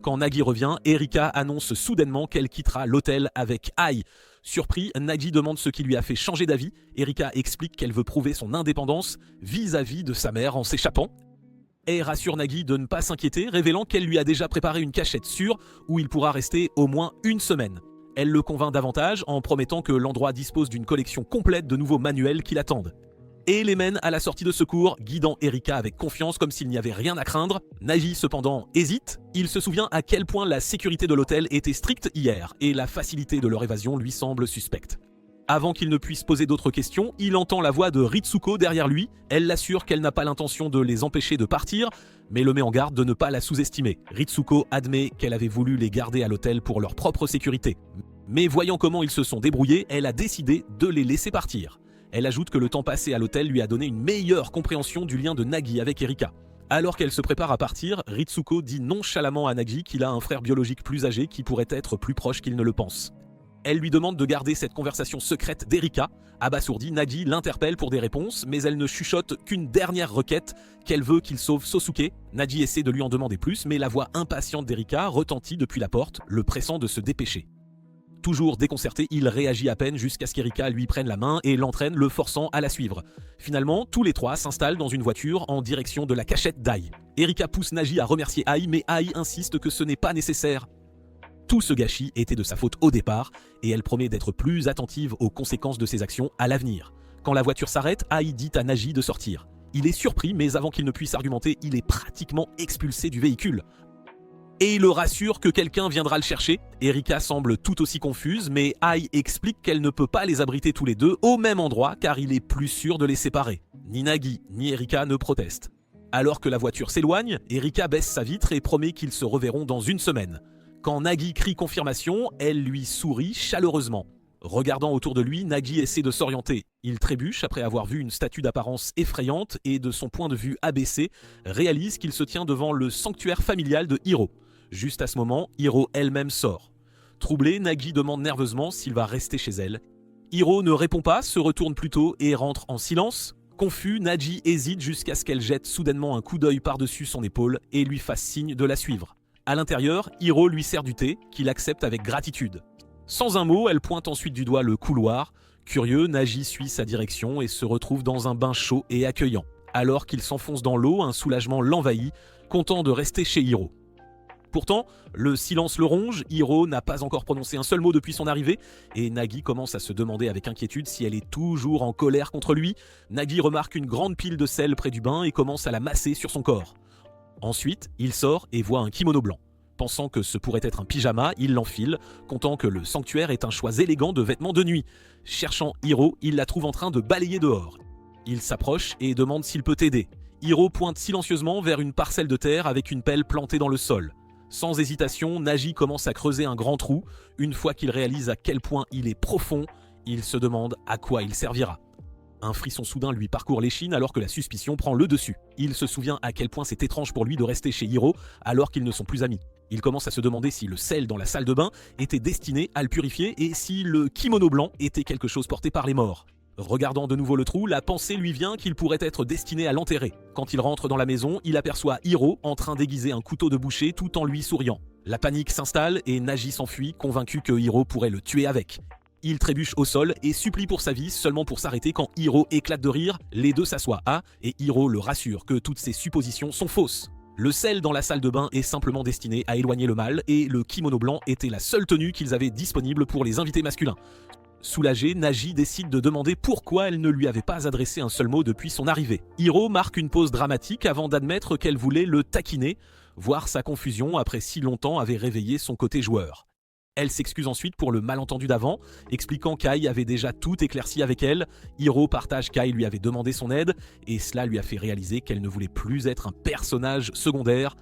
Quand Nagi revient, Erika annonce soudainement qu'elle quittera l'hôtel avec Ai. Surpris, Nagi demande ce qui lui a fait changer d'avis. Erika explique qu'elle veut prouver son indépendance vis-à-vis de sa mère en s'échappant. Et rassure Nagi de ne pas s'inquiéter, révélant qu'elle lui a déjà préparé une cachette sûre où il pourra rester au moins une semaine. Elle le convainc davantage en promettant que l'endroit dispose d'une collection complète de nouveaux manuels qui l'attendent. Et les mène à la sortie de secours, guidant Erika avec confiance comme s'il n'y avait rien à craindre. Nagi cependant hésite, il se souvient à quel point la sécurité de l'hôtel était stricte hier et la facilité de leur évasion lui semble suspecte. Avant qu'il ne puisse poser d'autres questions, il entend la voix de Ritsuko derrière lui. Elle l'assure qu'elle n'a pas l'intention de les empêcher de partir, mais le met en garde de ne pas la sous-estimer. Ritsuko admet qu'elle avait voulu les garder à l'hôtel pour leur propre sécurité. Mais voyant comment ils se sont débrouillés, elle a décidé de les laisser partir. Elle ajoute que le temps passé à l'hôtel lui a donné une meilleure compréhension du lien de Nagi avec Erika. Alors qu'elle se prépare à partir, Ritsuko dit nonchalamment à Nagi qu'il a un frère biologique plus âgé qui pourrait être plus proche qu'il ne le pense. Elle lui demande de garder cette conversation secrète d'Erika. Abasourdie, Nagi l'interpelle pour des réponses, mais elle ne chuchote qu'une dernière requête, qu'elle veut qu'il sauve Sosuke. Nagi essaie de lui en demander plus, mais la voix impatiente d'Erika retentit depuis la porte, le pressant de se dépêcher. Toujours déconcerté, il réagit à peine jusqu'à ce qu'Erika lui prenne la main et l'entraîne, le forçant à la suivre. Finalement, tous les trois s'installent dans une voiture en direction de la cachette d'Ai. Erika pousse Nagi à remercier Ai, mais Ai insiste que ce n'est pas nécessaire. Tout ce gâchis était de sa faute au départ, et elle promet d'être plus attentive aux conséquences de ses actions à l'avenir. Quand la voiture s'arrête, Ai dit à Nagi de sortir. Il est surpris, mais avant qu'il ne puisse argumenter, il est pratiquement expulsé du véhicule. Et il le rassure que quelqu'un viendra le chercher. Erika semble tout aussi confuse, mais Ai explique qu'elle ne peut pas les abriter tous les deux au même endroit car il est plus sûr de les séparer. Ni Nagi, ni Erika ne protestent. Alors que la voiture s'éloigne, Erika baisse sa vitre et promet qu'ils se reverront dans une semaine. Quand Nagi crie confirmation, elle lui sourit chaleureusement. Regardant autour de lui, Nagi essaie de s'orienter. Il trébuche après avoir vu une statue d'apparence effrayante et de son point de vue abaissé, réalise qu'il se tient devant le sanctuaire familial de Hiro. Juste à ce moment, Hiro elle-même sort. Troublé, Nagi demande nerveusement s'il va rester chez elle. Hiro ne répond pas, se retourne plutôt et rentre en silence. Confus, Nagi hésite jusqu'à ce qu'elle jette soudainement un coup d'œil par-dessus son épaule et lui fasse signe de la suivre. À l'intérieur, Hiro lui sert du thé, qu'il accepte avec gratitude. Sans un mot, elle pointe ensuite du doigt le couloir. Curieux, Nagi suit sa direction et se retrouve dans un bain chaud et accueillant. Alors qu'il s'enfonce dans l'eau, un soulagement l'envahit, content de rester chez Hiro. Pourtant, le silence le ronge, Hiro n'a pas encore prononcé un seul mot depuis son arrivée, et Nagi commence à se demander avec inquiétude si elle est toujours en colère contre lui. Nagi remarque une grande pile de sel près du bain et commence à la masser sur son corps. Ensuite, il sort et voit un kimono blanc. Pensant que ce pourrait être un pyjama, il l'enfile, comptant que le sanctuaire est un choix élégant de vêtements de nuit. Cherchant Hiro, il la trouve en train de balayer dehors. Il s'approche et demande s'il peut aider. Hiro pointe silencieusement vers une parcelle de terre avec une pelle plantée dans le sol. Sans hésitation, Nagi commence à creuser un grand trou. Une fois qu'il réalise à quel point il est profond, il se demande à quoi il servira. Un frisson soudain lui parcourt l'échine alors que la suspicion prend le dessus. Il se souvient à quel point c'est étrange pour lui de rester chez Hiro alors qu'ils ne sont plus amis. Il commence à se demander si le sel dans la salle de bain était destiné à le purifier et si le kimono blanc était quelque chose porté par les morts. Regardant de nouveau le trou, la pensée lui vient qu'il pourrait être destiné à l'enterrer. Quand il rentre dans la maison, il aperçoit Hiro en train d'aiguiser un couteau de boucher tout en lui souriant. La panique s'installe et Nagi s'enfuit, convaincu que Hiro pourrait le tuer avec. Il trébuche au sol et supplie pour sa vie, seulement pour s'arrêter quand Hiro éclate de rire. Les deux s'assoient et Hiro le rassure que toutes ses suppositions sont fausses. Le sel dans la salle de bain est simplement destiné à éloigner le mal et le kimono blanc était la seule tenue qu'ils avaient disponible pour les invités masculins. Soulagée, Nagi décide de demander pourquoi elle ne lui avait pas adressé un seul mot depuis son arrivée. Hiro marque une pause dramatique avant d'admettre qu'elle voulait le taquiner, voir sa confusion après si longtemps avait réveillé son côté joueur. Elle s'excuse ensuite pour le malentendu d'avant, expliquant qu'Ai avait déjà tout éclairci avec elle. Hiro partage qu'Ai lui avait demandé son aide, et cela lui a fait réaliser qu'elle ne voulait plus être un personnage secondaire.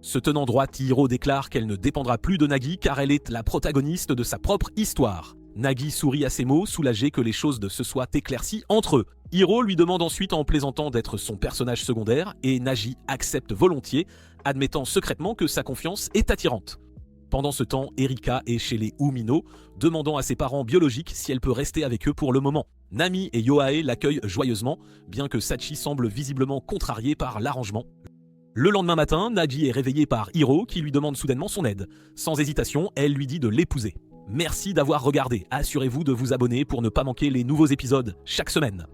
Se tenant droite, Hiro déclare qu'elle ne dépendra plus de Nagi car elle est la protagoniste de sa propre histoire. Nagi sourit à ces mots, soulagé que les choses se soient éclaircies entre eux. Hiro lui demande ensuite en plaisantant d'être son personnage secondaire et Nagi accepte volontiers, admettant secrètement que sa confiance est attirante. Pendant ce temps, Erika est chez les Umino, demandant à ses parents biologiques si elle peut rester avec eux pour le moment. Nami et Yoae l'accueillent joyeusement, bien que Sachi semble visiblement contrarié par l'arrangement. Le lendemain matin, Nagi est réveillée par Hiro qui lui demande soudainement son aide. Sans hésitation, elle lui dit de l'épouser. Merci d'avoir regardé, assurez-vous de vous abonner pour ne pas manquer les nouveaux épisodes chaque semaine.